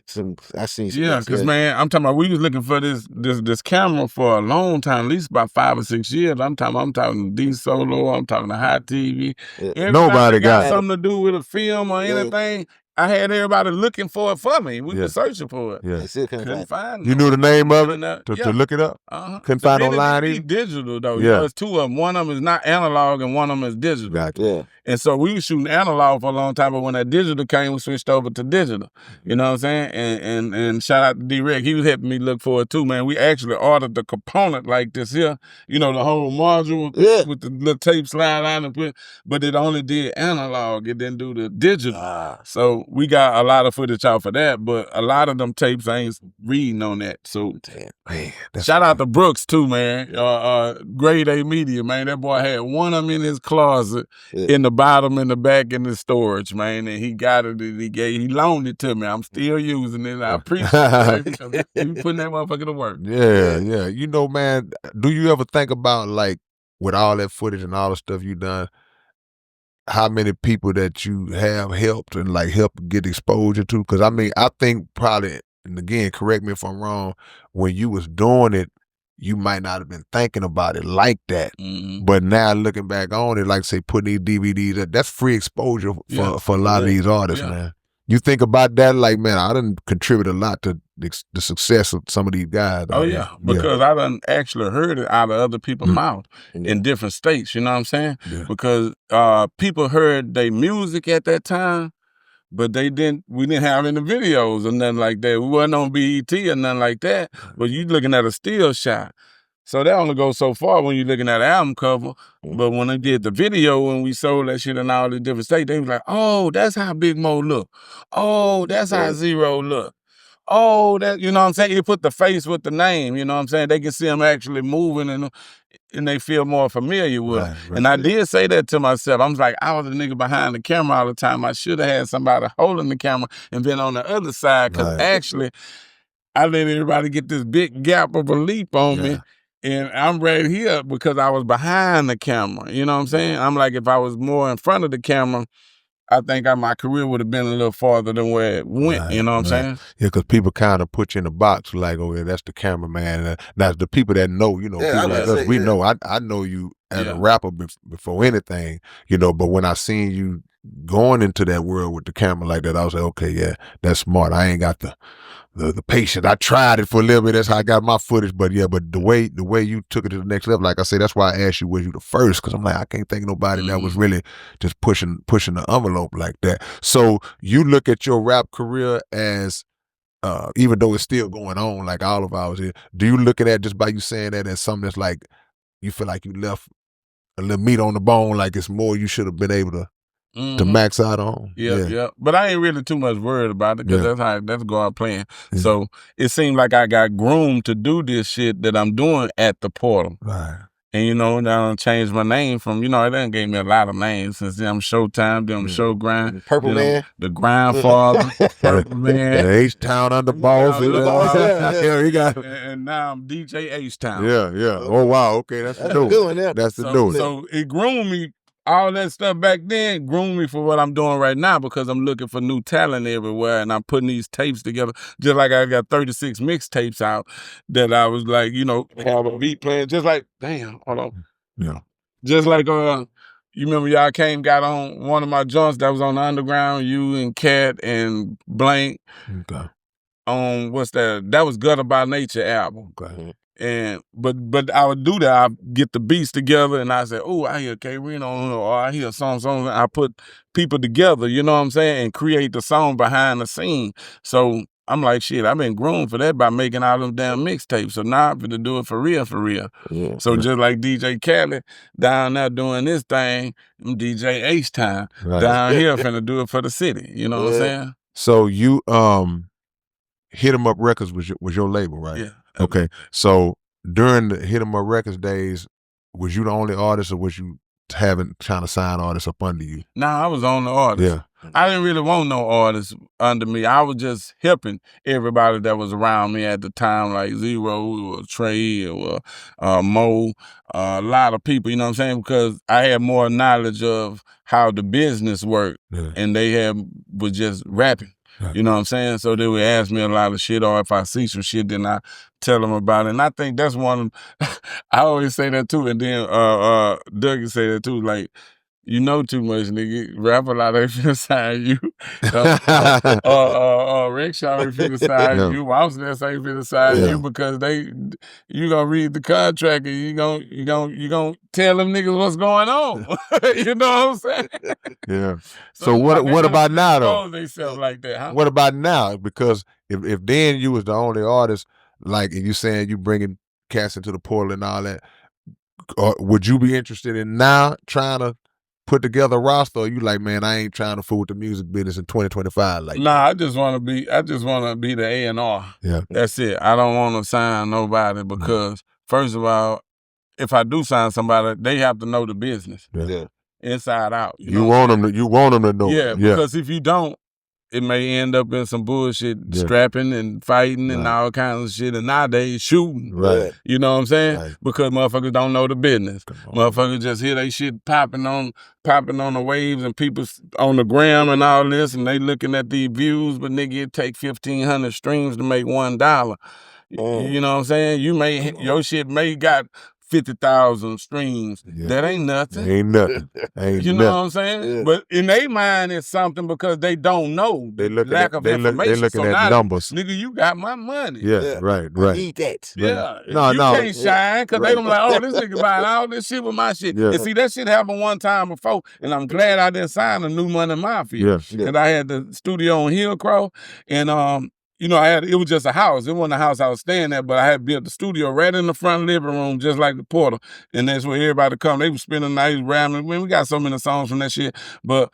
C: I seen some.
D: Yeah, because man, I'm talking about we was looking for this camera for a long time, at least about 5 or 6 years. I'm talking D Solo, I'm talking to High TV.
B: Nobody got
D: something to do with a film or anything. I had everybody looking for it for me. We were searching for it.
B: Yeah.
C: Couldn't
B: find it. You knew the name of it to look it up? Couldn't find online either?
D: Digital, though. Yeah. There's two of them. One of them is not analog and one of them is digital.
B: Gotcha.
C: Yeah.
D: And so we were shooting analog for a long time, but when that digital came, we switched over to digital. You know what I'm saying? And shout out to D-Rec. He was helping me look for it too, man. We actually ordered the component like this here, you know, the whole module with the little tape slide on and put, but it only did analog. It didn't do the digital. So we got a lot of footage out for that, but a lot of them tapes I ain't reading on that. So
B: man,
D: shout out to Brooks too, man. Grade A Media, man. That boy had one of them in his closet in the bottom and the back in the storage, man, and he got it and he loaned it to me. I'm still using it. I appreciate it because you putting that motherfucker to work.
B: Yeah. You know, man, do you ever think about, like, with all that footage and all the stuff you done, how many people that you have helped and like helped get exposure to? Because I mean, I think probably, and again, correct me if I'm wrong, when you was doing it, you might not have been thinking about it like that.
D: Mm-hmm.
B: But now looking back on it, like say putting these DVDs, that's free exposure for a lot of these artists, man. You think about that, like, man, I done contribute a lot to the success of some of these guys.
D: Oh, yeah, because I done actually heard it out of other people's mouth in different states, you know what I'm saying?
B: Yeah.
D: Because people heard their music at that time, but we didn't have any videos or nothing like that. We wasn't on BET or nothing like that, but you looking at a still shot. So that only goes so far when you're looking at an album cover. But when they did the video and we sold that shit in all the different states, they was like, oh, that's how Big Mo look. Oh, that's how Zero look. Oh, that, you know what I'm saying? You put the face with the name, you know what I'm saying? They can see them actually moving and they feel more familiar with it.
B: Right.
D: And I did say that to myself. I was like, I was a nigga behind the camera all the time. I should have had somebody holding the camera and been on the other side because actually I let everybody get this big gap of a leap on me. And I'm right here because I was behind the camera. You know what I'm saying? I'm like, if I was more in front of the camera, I think my career would have been a little farther than where it went. You know what I'm saying?
B: Yeah, because people kind of put you in a box like, oh, yeah, that's the cameraman. Now, the people that know, you know, people like us, we know. I know you as a rapper before anything, you know, but when I seen you going into that world with the camera like that, I was like, okay, yeah, that's smart. I ain't got the patience. I tried it for a little bit. That's how I got my footage. But the way you took it to the next level, like I said, that's why I asked you, was you the first? Because I'm like, I can't think of nobody that was really just pushing the envelope like that. So you look at your rap career as, even though it's still going on, like all of ours is, do you look at that just by you saying that as something that's like, you feel like you left a little meat on the bone, like it's more you should have been able to max out on?
D: Yeah. But I ain't really too much worried about it because that's God plan. So it seemed like I got groomed to do this shit that I'm doing at the portal.
B: Right.
D: And, you know, now I changed my name from, you know, it done gave me a lot of names since then. I'm Showtime, then I'm Show Grind.
C: Purple Man.
D: The Grindfather, Purple Man.
B: The H-Town Underboss. He got
D: and now I'm DJ H-Town.
B: Yeah. Oh, wow. Okay, that's the new one.
C: That's
B: the new one.
D: So it groomed me all that stuff back then groomed me for what I'm doing right now because I'm looking for new talent everywhere and I'm putting these tapes together. Just like I got 36 mixtapes out that I was like, you know, have a beat playing. Just like, damn, hold on.
B: Yeah.
D: Just like, you remember y'all got on one of my joints that was on the underground, you and Cat and Blank
B: Okay.
D: on what's that? That was Gutter by Nature album.
B: Okay.
D: And but I would do that. I get the beats together and I say, oh, I hear K Reno or I hear song. I put people together, you know what I'm saying, and create the song behind the scene. So I'm like, shit, I've been groomed for that by making all them damn mixtapes. So now I'm gonna do it for real, for real.
C: Yeah.
D: So just like DJ Khaled down there doing this thing, DJ H-Time down here finna do it for the city. You know what I'm saying?
B: So you Hit 'em Up Records was your label, right?
D: Yeah.
B: Okay. So during the Hit 'em Up Records days, was you the only artist or was you trying to sign artists up under you?
D: Nah, I was on the artist.
B: Yeah.
D: I didn't really want no artists under me. I was just helping everybody that was around me at the time, like Zero or Trey or Mo, a lot of people, you know what I'm saying? Because I had more knowledge of how the business worked and they was just rapping. You know what I'm saying? So they would ask me a lot of shit, or if I see some shit, then I tell them about it. And I think that's one of I always say that too. And then Dougie say that too, like, you know too much, nigga. Rap a lot ain't finna sign you. Rickshaw ain't finna sign you. Wowsness ain't finna sign you because you gonna read the contract and you gonna tell them niggas what's going on. You know what I'm saying?
B: Yeah. So what about now though?
D: They self like that, huh?
B: What about now? Because if then you was the only artist, like you saying you bringing cats into the portal and all that, would you be interested in now trying to put together a roster, or you like, man, I ain't trying to fool with the music business in 2025? Like,
D: nah, I just want to be the A&R.
B: Yeah,
D: that's it. I don't want to sign nobody because first of all, if I do sign somebody, they have to know the business, inside out.
B: You want them to know.
D: Yeah, because if you don't, it may end up in some bullshit, strapping and fighting and all kinds of shit. And nowadays, shooting.
B: Right.
D: You know what I'm saying?
B: Right.
D: Because motherfuckers don't know the business. Motherfuckers just hear they shit popping on the waves and people on the gram and all this, and they looking at these views, but nigga, it take 1,500 streams to make $1. You know what I'm saying? Your shit may got 50,000 streams. That ain't nothing.
B: Ain't nothing.
D: You know what I'm saying? Yeah. But in their mind, it's something because they don't know.
B: They looking
D: lack of information.
B: They looking
D: so
B: at numbers.
D: Nigga, you got my money.
B: Yeah. Right.
C: I need that.
D: Yeah. No, you can't shine because they don't like, oh, this nigga buying all this shit with my shit. And see, that shit happened one time before, and I'm glad I didn't sign a New Money Mafia. Because I had the studio on Hillcrow, and you know, it was just a house. It wasn't a house I was staying at, but I had built the studio right in the front living room, just like the Porter. And that's where everybody come. They was spending the night rambling. Man, we got so many songs from that shit. But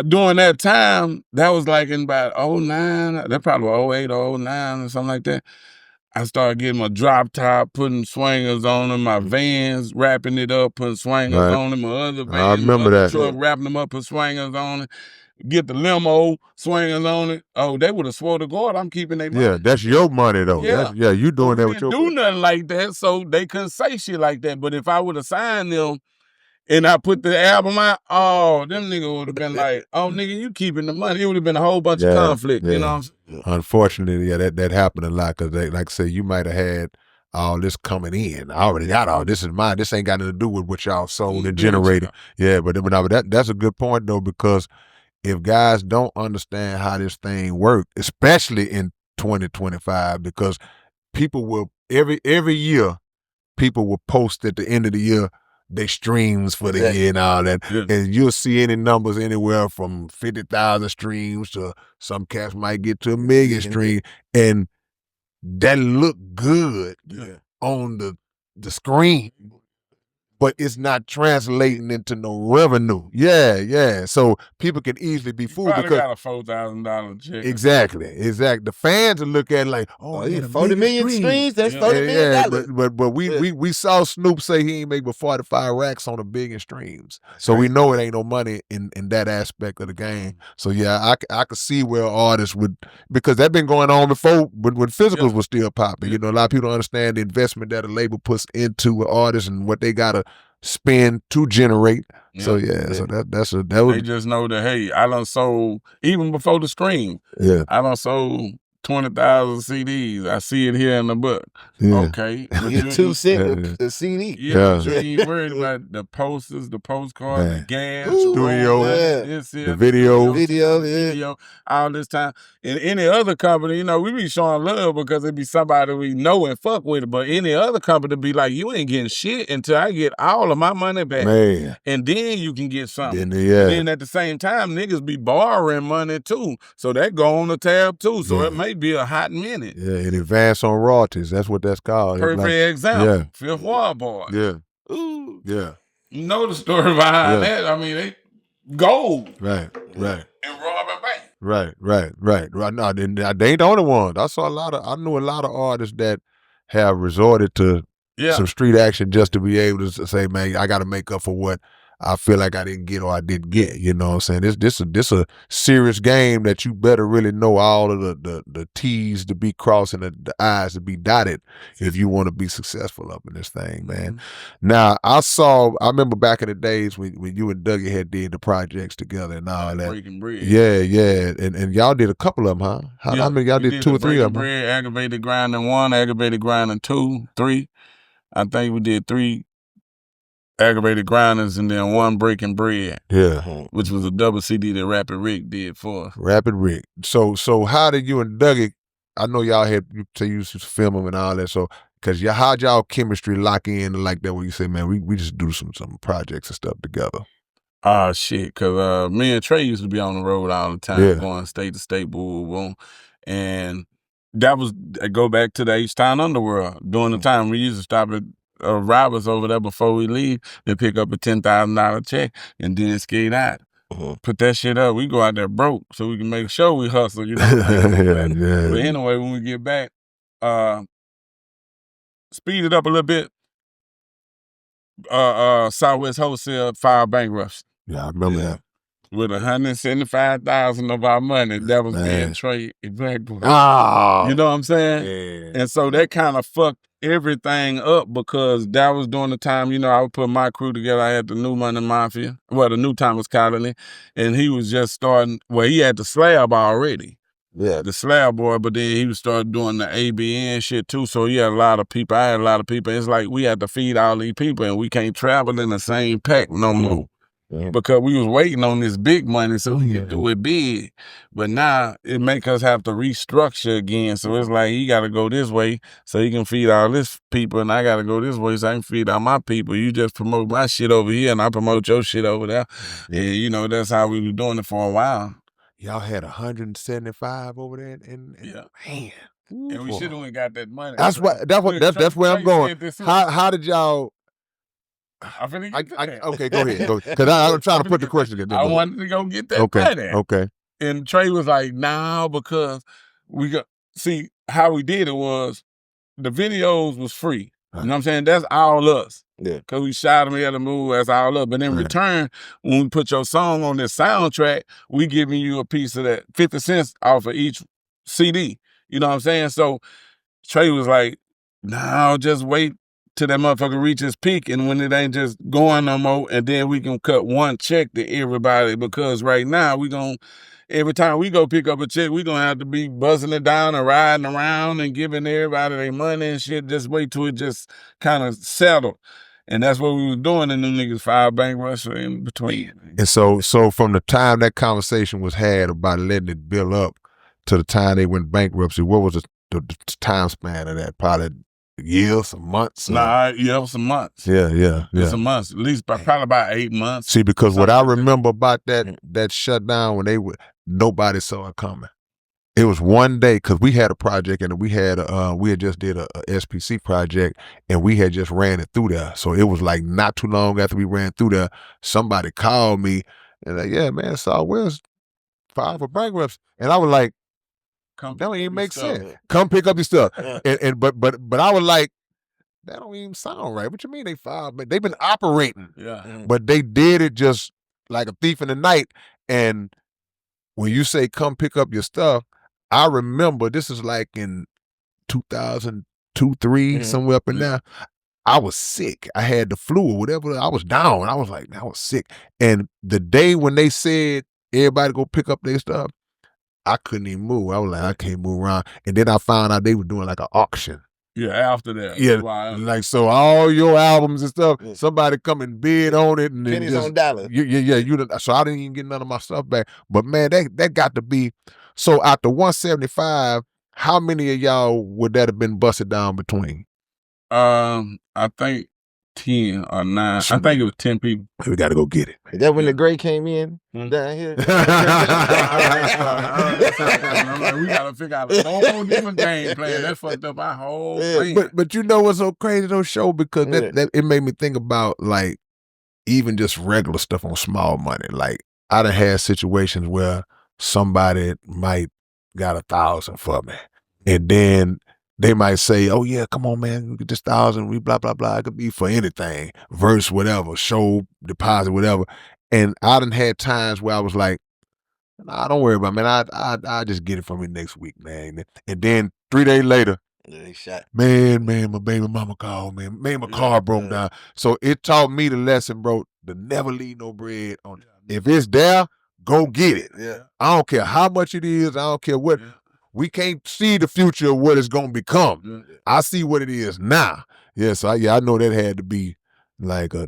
D: during that time, that was like in about 09, that probably was 08 or 09 or something like that. I started getting my drop top, putting swingers on them, my Vans, wrapping it up, putting swingers on them, my other Vans,
B: I remember that.
D: truck, wrapping them up, put swingers on it. Get the limo, swingers on it. Oh, they would have swore to God I'm keeping their money.
B: Yeah, that's your money though.
D: Yeah,
B: you doing that with your
D: do nothing like that, so they couldn't say shit like that. But if I would have signed them and I put the album out, oh, them niggas would have been like, oh, nigga, you keeping the money. It would have been a whole bunch of conflict, you know what I'm saying?
B: Unfortunately, that happened a lot because they, like I say, you might have had all this coming in. I already got all this is mine. This ain't got nothing to do with what y'all sold and generated. Yeah, but that's a good point though, because if guys don't understand how this thing works, especially in 2025, because people will every year, people will post at the end of the year their streams for the year and all that, and you'll see any numbers anywhere from 50,000 streams to some cats might get to 1 million streams, and that look good on the screen. But it's not translating into no revenue. Yeah. So people can easily be fooled because
D: got a $4,000 check.
B: Exactly. The fans will look at it like, oh,
C: yeah, 40 million streams. That's $40 million.
B: But we saw Snoop say he ain't make but 45 racks on $1 billion streams. So we know it ain't no money in that aspect of the game. So yeah, I could see where artists would, because that been going on before when physicals was still popping. You know, a lot of people don't understand the investment that a label puts into an artist and what they gotta spend to generate So so that
D: They
B: was
D: just know that, hey, I done sold, even before the stream, I done sold 20,000 CDs. I see it here in the book. Okay.
C: You get 2 cents a CD.
D: But you ain't worried about the posters, the postcards, the gas,
B: studio, the video,
D: all this time. In any other company, you know, we be showing love because it be somebody we know and fuck with it. But any other company be like, you ain't getting shit until I get all of my money back.
B: Man.
D: And then you can get something.
B: And
D: then at the same time, niggas be borrowing money too. So that go on the tab too. So it may be a hot minute.
B: Yeah, and advance on royalties. That's what that's called.
D: Perfect example. Fifth Ward Boy.
B: Ooh. Yeah.
D: You know the story behind that. I mean, they gold.
B: Right.
D: And robbing bank.
B: Right. No, they ain't the only ones. I knew a lot of artists that have resorted to some street action just to be able to say, man, I got to make up for what I feel like I didn't get or I didn't get. You know what I'm saying? This a serious game that you better really know all of the T's to be crossed and the I's to be dotted if you want to be successful up in this thing, man. Now, I remember back in the days when you and Dougie had did the projects together and all that.
D: Breaking Bread.
B: Yeah. And y'all did a couple of them, huh? How many y'all did 2 or 3 of them?
D: Bread, Aggravated Grinding 1, Aggravated Grinding 2, 3. I think we did 3 Aggravated Grinders and then 1 Breaking Bread.
B: Yeah.
D: Which was a double CD that Rapid Rick did for us.
B: Rapid Rick. So how did you and Dougie, I know y'all had, you used to film them and all that, so, because how'd y'all chemistry lock in like that where you say, man, we just do some projects and stuff together?
D: Shit, because me and Trey used to be on the road all the time, going state to state, boom. And that was, I go back to the H-Town Underworld. During the time, we used to stop at robbers over there before we leave. They pick up a $10,000 check and then skate out. Put that shit up. We go out there broke so we can make sure we hustle, you know. But anyway, when we get back, speed it up a little bit. Southwest Wholesale filed bankruptcy.
B: Yeah, I remember that.
D: With $175,000 of our money, that was being Trey exactly.
B: Oh,
D: you know what I'm saying?
B: Yeah.
D: And so that kind of fucked everything up because that was during the time, you know, I would put my crew together. I had the New Money Mafia, the New Timers Colony, and he was just starting. Well, he had the slab already.
B: Yeah,
D: the slab boy, but then he started doing the ABN shit too. So he had a lot of people. I had a lot of people. It's like we had to feed all these people, and we can't travel in the same pack no more. Because we was waiting on this big money so we could do it big. But now it make us have to restructure again. So it's like he got to go this way so he can feed all this people, and I got to go this way so I can feed all my people. You just promote my shit over here, and I promote your shit over there. And, you know, that's how we were doing it for a while.
B: Y'all had 175 over there, and man.
D: And we should have got that money.
B: That's where I'm going. How did y'all? Okay, go ahead. Because I'm trying to put the question together.
D: I wanted to go get that money.
B: Okay.
D: And Trey was like, "Nah," because we got see how we did it was the videos was free. You know what I'm saying? That's all us.
C: Yeah.
D: Because we shot them, we had to move, that's all up. But in return, when we put your song on this soundtrack, we giving you a piece of that 50 cents off of each CD. You know what I'm saying? So Trey was like, "No, just wait till that motherfucker reach his peak, and when it ain't just going no more, and then we can cut one check to everybody, because right now every time we go pick up a check, we gonna have to be buzzing it down and riding around and giving everybody their money and shit. Just wait till it just kind of settle." And that's what we was doing, and them niggas filed bankruptcy in between.
B: And so from the time that conversation was had about letting it build up to the time they went bankruptcy, what was the time span of that? Probably years, some months?
D: Nah, it was some months.
B: Yeah.
D: Some months, at least probably about 8 months.
B: See, because what I remember about that shutdown when nobody saw it coming. It was one day, because we had a project and we had just did a SPC project and we had just ran it through there. So it was like not too long after we ran through there, somebody called me and like, "Yeah, man, Southwest filed for bankruptcy." And I was like, that don't even make sense. Come pick up your stuff. But I was like, that don't even sound right. What you mean they filed? They've been operating.
D: Yeah.
B: But they did it just like a thief in the night. And when you say come pick up your stuff, I remember this is like in 2002, 2003, somewhere up in there. I was sick. I had the flu or whatever. I was down. I was like, man, I was sick. And the day when they said everybody go pick up their stuff, I couldn't even move. I was like, I can't move around. And then I found out they were doing like an auction.
D: Yeah, after that.
B: Yeah, like so all your albums and stuff, somebody come and bid on it, and
C: pennies
B: just,
C: on dollar.
B: So I didn't even get none of my stuff back. But man, that got to be. So out the 175, how many of y'all would that have been busted down between?
D: I think 10 or 9. I think it was 10 people.
B: We got to go get it.
C: Is that when the Gray came in down here?
D: We got to figure out a whole different game plan. That fucked up our whole thing.
B: But you know what's so crazy though, Show? Because that it made me think about like even just regular stuff on small money. Like I done had situations where somebody might got 1,000 for me, and then they might say, "Oh yeah, come on, man, we get this 1,000. We blah blah blah. It could be for anything, verse, whatever, show, deposit, whatever." And I done had times where I was like, "Nah, don't worry about it, man. I just get it from you next week, man." And then 3 days later,
C: they shot.
B: Man, my baby mama called, man. My car broke down. So it taught me the lesson, bro, to never leave no bread on it. If it's there, go get it.
C: Yeah.
B: I don't care how much it is. I don't care what. We can't see the future of what it's going to become. I see what it is now. Yeah, so I know that had to be like a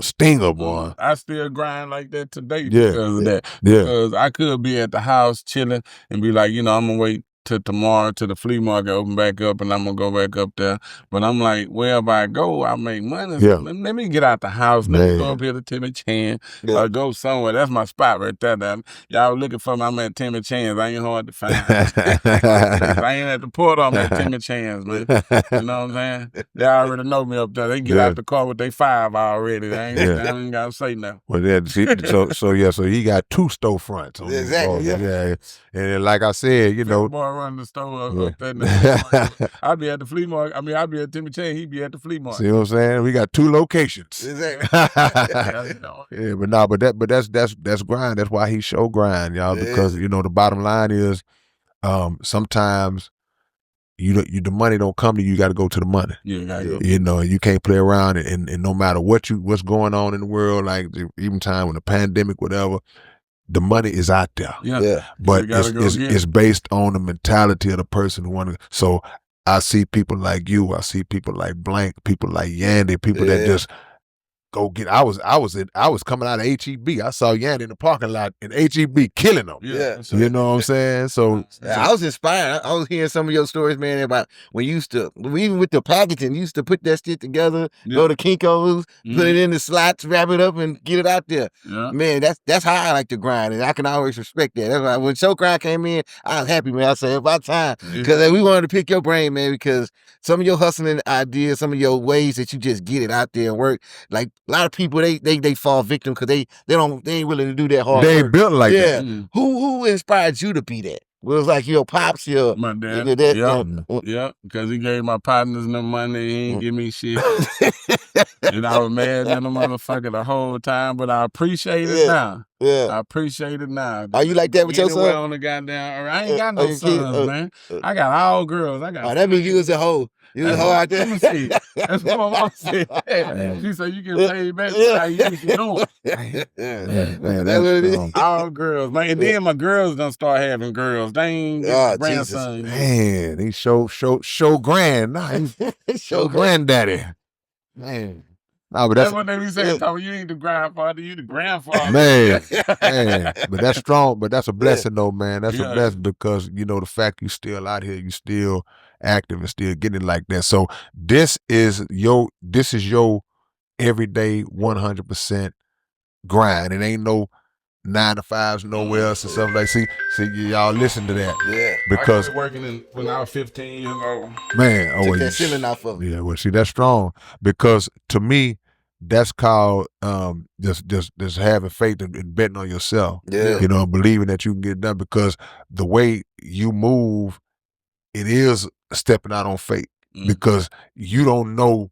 B: stinger, boy.
D: I still grind like that today because of that. Because I could be at the house chilling and be like, I'm going to wait till tomorrow till the flea market open back up and I'm going to go back up there. But I'm like, wherever I go, I make money. So let me get out the house. Let me go up here to Timmy Chan or go somewhere. That's my spot right there. Y'all looking for me, I'm at Timmy Chan's. I ain't hard to find. I ain't at the port, I'm at Timmy Chan's, man. You know what I'm saying? They already know me up there. They get out the car with they 5 already. I ain't got to say nothing.
B: Well, so he got 2 storefronts.
C: Exactly.
B: And like I said,
D: run the store up there. I'd be at the flea market. I'd be at Timmy Chan. He'd be at the flea market.
B: See what I'm saying? We got 2 locations.
C: Exactly.
B: But that's grind. That's why he show grind, y'all. Because the bottom line is, sometimes the money don't come to you. You got to go to the money.
D: Yeah, you gotta go.
B: You can't play around, and no matter what's going on in the world, like even time when the pandemic, whatever. The money is out there, but it's based on the mentality of the person who want to. So I see people like you, I see people like Blank, people like Yandy, people that just go get. I was coming out of HEB. I saw Yandy in the parking lot in HEB killing them. You know what I'm saying? So
C: I was inspired. I was hearing some of your stories, man, about when you used to, even with the packaging, you used to put that shit together, go to Kinko's, put it in the slots, wrap it up, and get it out there. Man, that's how I like to grind, and I can always respect that. That's why when Showtime came in, I was happy, man. I said, about time. Because we wanted to pick your brain, man, because some of your hustling ideas, some of your ways that you just get it out there and work, like a lot of people, they fall victim because they ain't willing to do that hard work.
B: They ain't built like that.
C: Who inspired you to be that? Well, it was like your pops,
D: my dad. Because he gave my partners no money. He ain't give me shit. And I was mad at the motherfucker the whole time, but I appreciate it now. I appreciate it now.
C: Are you like that with your son?
D: On the goddamn, I ain't got no sons, man. I got all girls.
C: That means you was a hoe. You was a hoe out there.
D: That's what my mom said. She said you can pay back how you used to do it.
C: That's what it is.
D: All girls, man. And then my girls done start having girls. They ain't grandson.
B: Man, he show grand. Nah, he show granddaddy. Man. No, but
D: that's what they be saying. You ain't the grandfather, you the grandfather.
B: Man. But that's strong. But that's a blessing, though, man. That's a blessing because the fact you still out here, you still active and still getting it like that. So this is your everyday 100% grind. It ain't no 9 to 5s nowhere else and stuff like. See, y'all listen to that. Because
D: I started working when I was 15 years old.
B: Man,
C: took that ceiling off of me.
B: Yeah, well, see, that's strong because to me, that's called just having faith and betting on yourself. Believing that you can get it done because the way you move, it is stepping out on faith because you don't know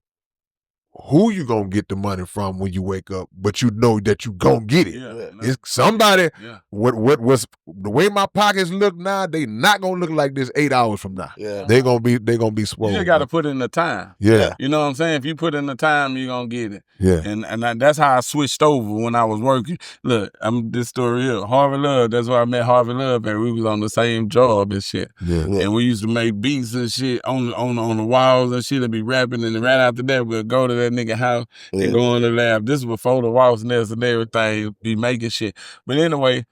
B: who you gonna get the money from when you wake up, but you know that you gonna get it.
D: Yeah.
B: It's somebody.
D: Yeah.
B: What's the way my pockets look now? They not gonna look like this 8 hours from now.
C: Yeah.
B: They gonna be
D: You
B: swole.
D: just got to put in the time.
B: Yeah.
D: You know what I'm saying? If you put in the time, you're going to get it.
B: Yeah.
D: And that's how I switched over when I was working. Look, this story here. Harvey Love, that's where I met Harvey Love, and we was on the same job and shit.
B: Yeah.
D: And we used to make beats and shit on the walls and shit and be rapping. And then right after that, we'll go to that nigga house and go in the lab. This was before the waltz nest and everything, be making shit. But anyway,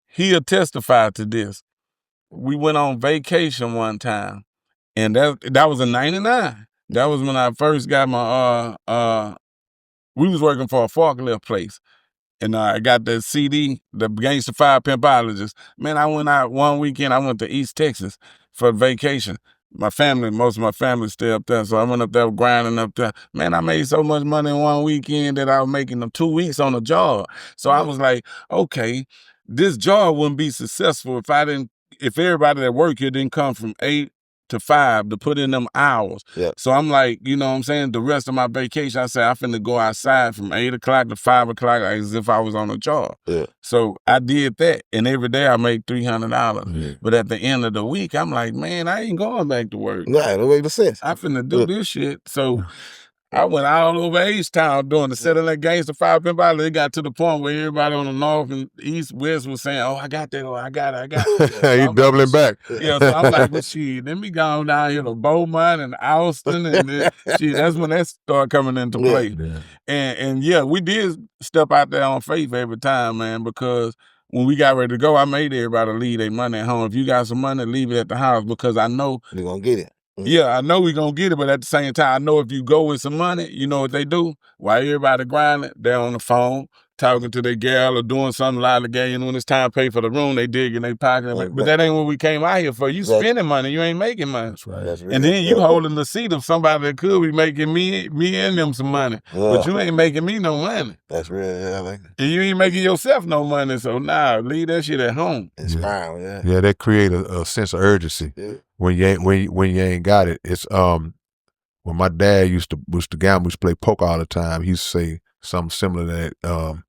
D: he'll testify to this. We went on vacation one time, and that was in '99. That was when I first got my we was working for a forklift place. And I got the CD, the Gangsta 5 Pimpologist. Man, I went out one weekend. I went to East Texas for vacation. Most of my family stay up there. So I went up there grinding up there. Man, I made so much money in one weekend that I was making them 2 weeks on a job. So I was like, okay, this job wouldn't be successful if everybody that worked here didn't come from 8 to 5 to put in them hours.
C: Yeah.
D: So I'm like, you know what I'm saying? The rest of my vacation, I said, I'm finna go outside from 8 o'clock to 5 o'clock as if I was on a job.
C: Yeah.
D: So I did that. And every day I make $300.
B: Yeah.
D: But at the end of the week, I'm like, man, I ain't going back to work.
C: Nah, it don't make no sense.
D: I finna do this shit. So I went all over H-Town doing the set of that Gangsta 5 Pimpologist. It got to the point where everybody on the north and east, west was saying, oh, I got that, I got it. So
B: You doubling back.
D: Yeah, so I'm like, well, shit, let me go down here to Beaumont and Austin, and then, shit, that's when that started coming into play.
B: Yeah.
D: And yeah, we did step out there on faith every time, man, because when we got ready to go, I made everybody leave their money at home. If you got some money, leave it at the house, because I know
C: You're gonna get it.
D: yeah, I know we gonna get it, but at the same time, I know if you go with some money, you know what they do? While everybody grinding, they're on the phone, talking to their gal or doing something like the game. And when it's time to pay for the room, they dig in their pocket. But that ain't what we came out here for. You spending money, you ain't making money.
B: That's right.
C: That's
D: And then you holding the seat of somebody that could be making me and them some money. But you ain't making me no money.
C: That's real. Yeah, I like that.
D: And you ain't making yourself no money. So nah, leave that shit at home.
C: Inspiring, yeah.
B: Yeah, that create a sense of urgency.
C: Yeah.
B: When you ain't got it. It's when my dad used to gamble, used to play poker all the time. He used to say something similar to that.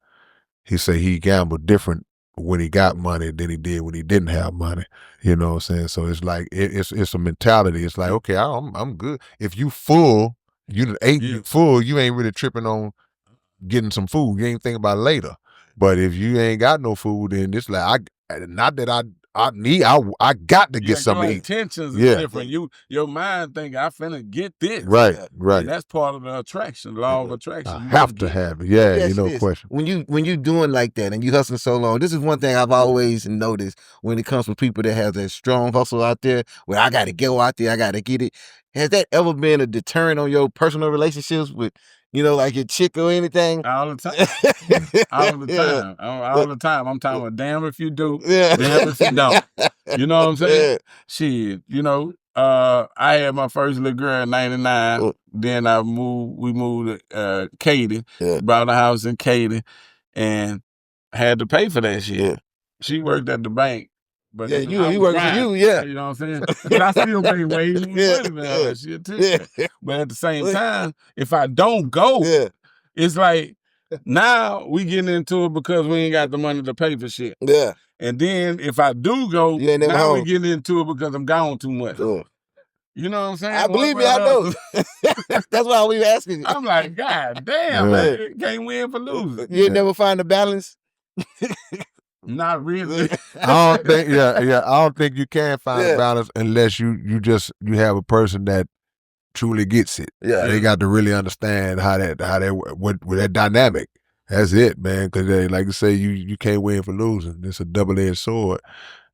B: He said he gambled different when he got money than he did when he didn't have money. You know what I'm saying? So it's like it's a mentality. It's like, okay, I'm good. If you full, you ate you full, you ain't really tripping on getting some food. You ain't thinking about it later. But if you ain't got no food, then it's like not that I got to get something to eat.
D: Intentions is different. Your mind think I finna get this.
B: Right.
D: And that's part of the attraction, law of attraction.
B: I have to have it. Yeah,
C: Yes,
B: you know,
C: it is.
B: question.
C: When you doing like that and you hustling so long, this is one thing I've always noticed when it comes to people that have that strong hustle out there, where I gotta go out there, I gotta get it. Has that ever been a deterrent on your personal relationships with, like your chick or anything?
D: All the time. All the time. All the time. I'm talking about damn if you do, damn if you don't. You know what I'm saying?
C: Yeah.
D: Shit, I had my first little girl in '99. Then we moved to Katy, bought a house in Katy, and had to pay for that shit.
C: Yeah.
D: She worked at the bank. But
C: you work for you, yeah.
D: You know what I'm saying? But I still pay way more money than that shit too.
C: Yeah.
D: But at the same time, if I don't go, it's like now we getting into it because we ain't got the money to pay for shit.
C: Yeah.
D: And then if I do go,
C: You ain't never
D: now
C: home.
D: we getting into it because I'm gone too much. You know what I'm saying?
C: I believe me, I know. That's why we asking you.
D: I'm like, God damn, man, can't win for losing.
C: You ain't never find a balance?
D: Not really.
B: I don't think I don't think you can find a balance unless you have a person that truly gets it.
C: Yeah.
B: They got to really understand how that with that dynamic. That's it, man. Because like you say, you can't win for losing. It's a double-edged sword.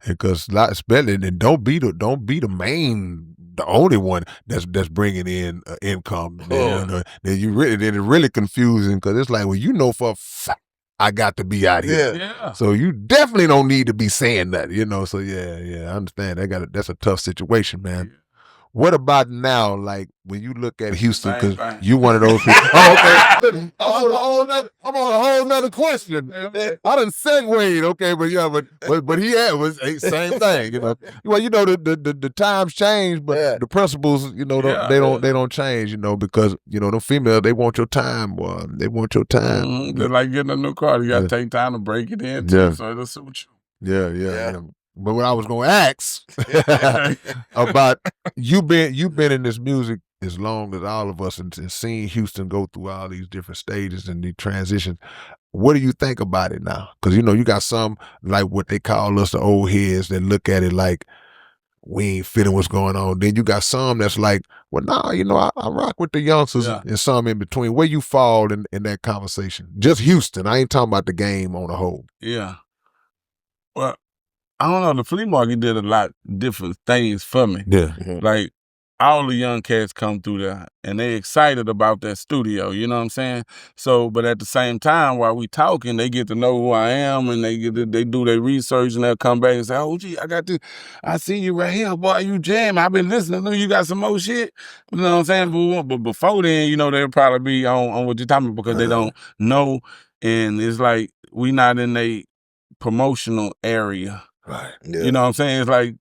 B: Because especially, and don't be the main, the only one that's bringing in income. Then it's really confusing because it's like, well, for a fact I got to be out here.
D: Yeah.
B: So you definitely don't need to be saying that, So I understand. That's a tough situation, man. What about now? Like when you look at Houston,
D: Same
B: because
D: thing.
B: you one of those people. Oh, okay. I'm on a whole nother question. I done segued, okay, but yeah, but he was same thing, you know. Well, you know the times change, but the principles, you know, they don't change, you know, because you know the female they want your time, boy. They want your time.
D: Mm-hmm. They're like getting a new car. You gotta take time to break it in too, so it'll suit you.
B: Yeah. But what I was gonna ask about you've been in this music as long as all of us and seeing Houston go through all these different stages and the transitions. What do you think about it now? Because you know you got some like what they call us the old heads that look at it like we ain't fitting what's going on. Then you got some that's like, well, nah, you know, I rock with the youngsters and some in between. Where you fall in that conversation? Just Houston. I ain't talking about the game on the whole.
D: Yeah. Well, I don't know. The flea market did a lot different things for me.
B: Yeah.
D: Like all the young cats come through there and they excited about that studio. You know what I'm saying? So, but at the same time, while we talking, they get to know who I am and they do their research and they'll come back and say, "Oh, gee, I got this. I see you right here, boy. You jam. I've been listening to you. Got some more shit." You know what I'm saying? But before then, you know, they'll probably be on what you're talking about because they don't know, and it's like we not in a promotional area.
B: Right.
D: You know what I'm saying? It's like,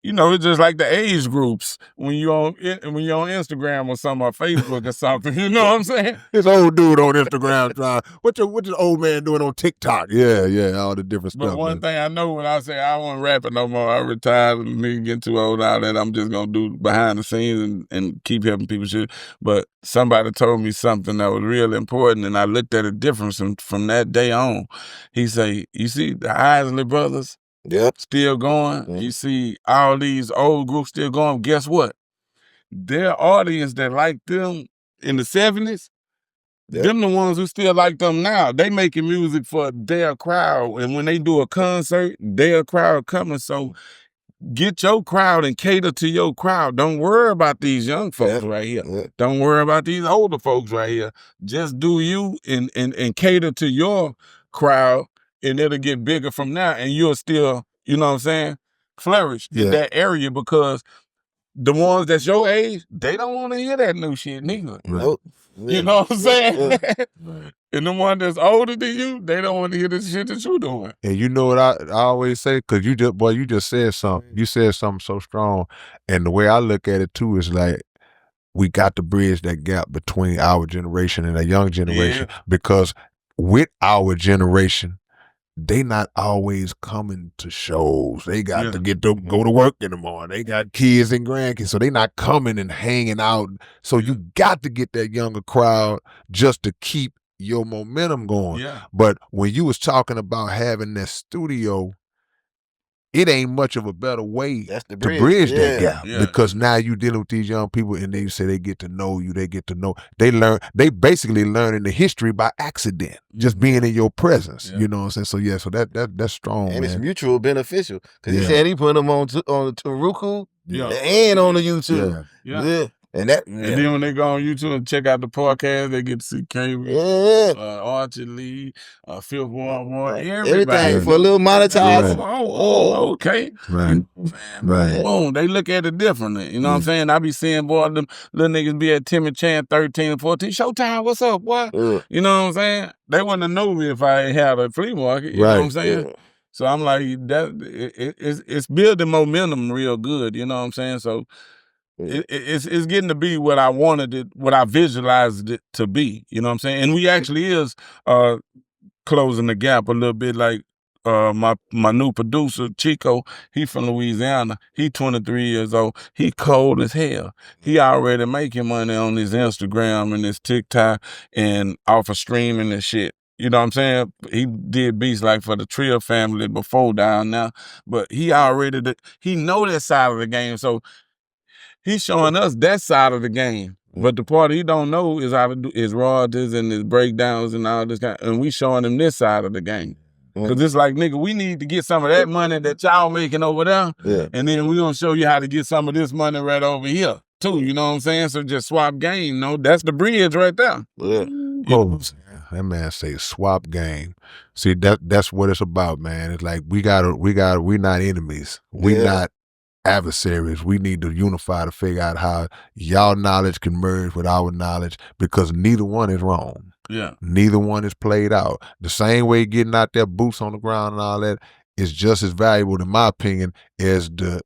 D: you know, it's just like the age groups when you're on Instagram or something or Facebook or something. You know what I'm saying?
B: This old dude on Instagram trying. What your old man doing on TikTok? Yeah, all the different stuff.
D: But one thing I know when I say I won't rap it no more, I retired and me get too old now that I'm just gonna do behind the scenes and keep helping people shit. But somebody told me something that was real important and I looked at it different from that day on. He say, "You see the Isley brothers? Still going. Mm-hmm. You see all these old groups still going. Guess what? Their audience that liked them in the 70s, them the ones who still like them now. They making music for their crowd. And when they do a concert, their crowd coming. So get your crowd and cater to your crowd. Don't worry about these young folks right here. Don't worry about these older folks right here. Just do you and cater to your crowd. And it'll get bigger from now, and you'll still, you know what I'm saying, flourish in that area because the ones that's your age, they don't want to hear that new shit neither.
C: Nope.
D: You know what I'm saying? And the one that's older than you, they don't want to hear the shit that you doing.
B: And you know what I always say? Because you just said something. You said something so strong. And the way I look at it too is like, we got to bridge that gap between our generation and a young generation because with our generation, they not always coming to shows. They got to go to work in the morning. They got kids and grandkids, so they not coming and hanging out. So you got to get that younger crowd just to keep your momentum going.
D: Yeah.
B: But when you was talking about having that studio, it ain't much of a better way to bridge that gap because now you dealing with these young people and they say they get to know you, they basically learning the history by accident, just being in your presence. You know what I'm saying? So that's strong,
C: and
B: man.
C: it's mutual beneficial because he said he put them on the Taruku and on the YouTube. Yeah. And
D: then when they go on YouTube and check out the podcast, they get to see Cambridge, Archie Lee, Fifth Ward,
C: everything for a little monetized.
D: Oh, okay.
B: Right.
D: Boom, they look at it differently. You know what I'm saying? I be seeing, boy, them little niggas be at Timmy Chan 13 and 14. Showtime, what's up, boy? You know what I'm saying? They wouldn't have known me if I ain't had a flea market. You know what I'm saying? So I'm like, it's building momentum real good. You know what I'm saying? So it's getting to be what I wanted it, what I visualized it to be. You know what I'm saying? And we actually is closing the gap a little bit. Like my new producer Chico, he from Louisiana. He 23 years old. He cold as hell. He already making money on his Instagram and his TikTok and off of streaming and shit. You know what I'm saying? He did beats like for the Trill family before down now, but he already he know that side of the game. So he's showing us that side of the game. But the part he don't know is how to do his royalties and his breakdowns and all this kind. And we showing him this side of the game. Because it's like, nigga, we need to get some of that money that y'all making over there. And then we gonna show you how to get some of this money right over here, too. You know what I'm saying? So just swap game. No, that's the bridge right there.
B: That man say swap game. See, that's what it's about, man. It's like we not enemies. We not adversaries. We need to unify to figure out how y'all knowledge can merge with our knowledge, because neither one is wrong.
D: Yeah.
B: Neither one is played out. The same way getting out there, boots on the ground and all that, is just as valuable, in my opinion, as the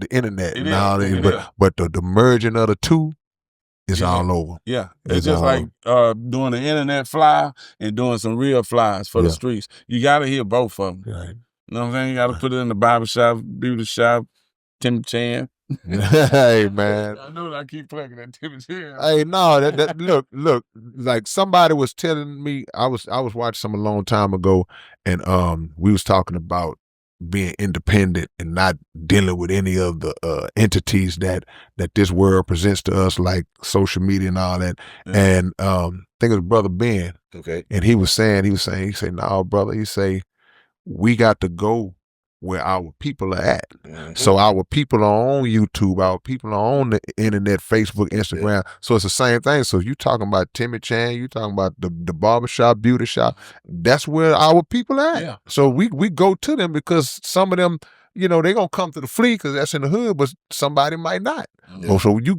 B: internet.
D: It
B: and all
D: is.
B: that. But the merging of the two is all over.
D: Yeah. It's just like doing an internet fly and doing some real flies for the streets. You got to hear both of them.
B: Right.
D: You know what I'm saying? You got to put it in the barbershop, beauty shop, Tim Chan.
B: Hey, man.
D: I know that I keep plugging that Tim Chan.
B: Hey, no, that look, like somebody was telling me, I was watching some a long time ago, and we was talking about being independent and not dealing with any of the entities that this world presents to us, like social media and all that.
C: Yeah.
B: And I think it was Brother Ben.
C: Okay.
B: And he said, no, brother, he say, we got to go where our people are at. Mm-hmm. So our people are on YouTube, our people are on the internet, Facebook, Instagram. Yeah. So it's the same thing. So if you talking about Timmy Chan, you talking about the barbershop, beauty shop, that's where our people are at. Yeah. So we go to them, because some of them, you know, they gonna come to the flea because that's in the hood, but somebody might not. Yeah. So you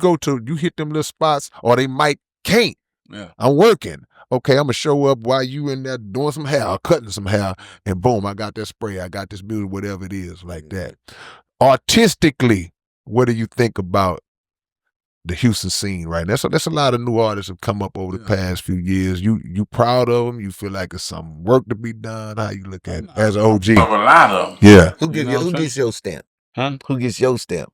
B: hit them little spots, or they can't. Yeah. I'm working. Okay, I'm gonna show up while you in there doing some hair, or cutting some hair, and boom, I got that spray, I got this music, whatever it is, like that. Artistically, what do you think about the Houston scene right now? That's a lot of new artists have come up over the past few years. You proud of them? You feel like there's some work to be done? How you look at it as an OG?
D: A lot of them.
B: Yeah.
C: Who gets your stamp? Huh? Who gets your stamp?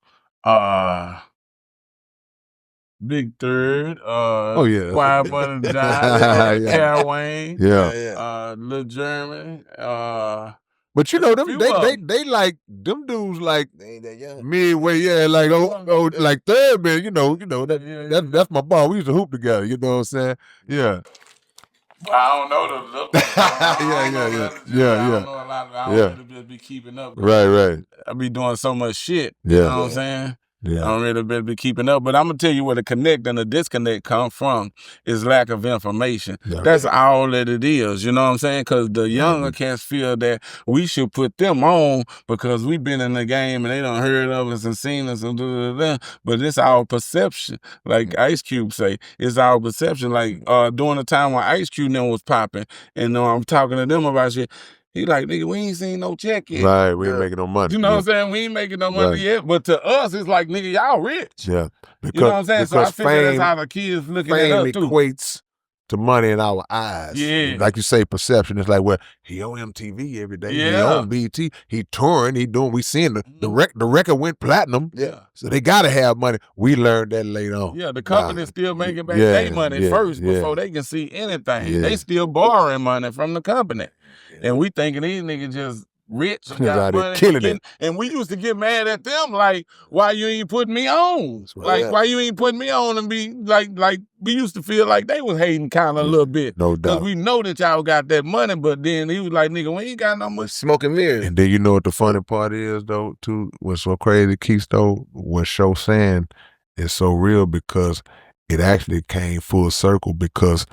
D: Big Third,
B: yeah,
D: Quiet Bunny Dive, Cal Wayne, Lil German,
B: but you know them, they like them dudes like
C: they ain't that young.
B: Midway, like like Third Man, you know that's my ball. We used to hoop together, you know what I'm saying? Yeah.
D: Well, I don't know the I don't know a lot. I don't really be keeping up.
B: Right.
D: I be doing so much shit. You know what I'm saying?
B: Yeah.
D: I don't really be keeping up. But I'm going to tell you where the connect and the disconnect come from is lack of information. Yeah. That's all that it is. You know what I'm saying? Because the younger cats feel that we should put them on because we've been in the game and they done heard of us and seen us and but it's our perception. Like Ice Cube say, it's our perception. Like during the time when Ice Cube was popping and I'm talking to them about shit, he like, nigga, we ain't seen no check yet.
B: Right, we ain't making no money.
D: You know what I'm saying? We ain't making no money yet. But to us, it's like, nigga, y'all rich.
B: Yeah.
D: Because, you know what I'm saying? So I figure that's how the kids looking at us too.
B: Fame equates to money in our eyes. Yeah. Like you say, perception is like, well, he on MTV every day. Yeah. He on BT. He touring. He doing. We seeing the record went platinum. Yeah. So they gotta have money. We learned that later on.
D: Yeah. The company's still making back their money first before they can see anything. Yeah. They still borrowing money from the company, and we thinking these niggas just rich and got money,
B: killing it.
D: And we used to get mad at them like, why you ain't putting me on? Right. Like, why you ain't putting me on? And be like we used to feel like they was hating kind of a little bit.
B: No doubt.
D: Because we know that y'all got that money, but then he was like, nigga, we ain't got no money.
C: Smoking mirrors.
B: And then you know what the funny part is though, too? What's so crazy, Keith, though, what Show saying is so real, because it actually came full circle, because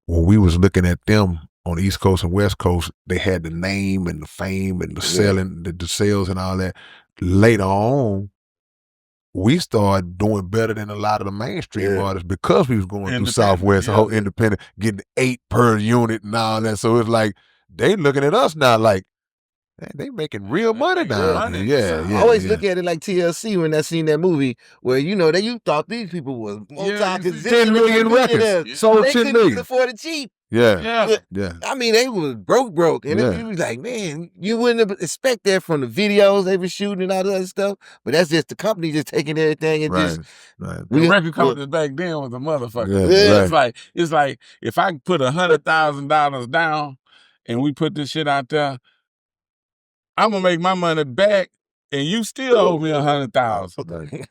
B: when we was looking at them on the East Coast and West Coast, they had the name and the fame and the selling, the sales and all that. Later on, we started doing better than a lot of the mainstream artists because we was going through Southwest, the whole independent, getting 8 per unit and all that. So it's like, they looking at us now like, man, they making real money now. Yeah.
C: I always look at it like TLC when I seen that movie where, you know, you thought these people was multi-gazillion
B: 10 million records. Sold 10 million.
C: They couldn't afford it cheap.
B: Yeah.
C: I mean, they was broke. And it was like, man, you wouldn't expect that from the videos they were shooting and all that other stuff. But that's just the company just taking everything and just.
D: Right. The record company back then was a motherfucker. Yeah. It's like if I put $100,000 down and we put this shit out there, I'm gonna make my money back, and you still owe me $100,000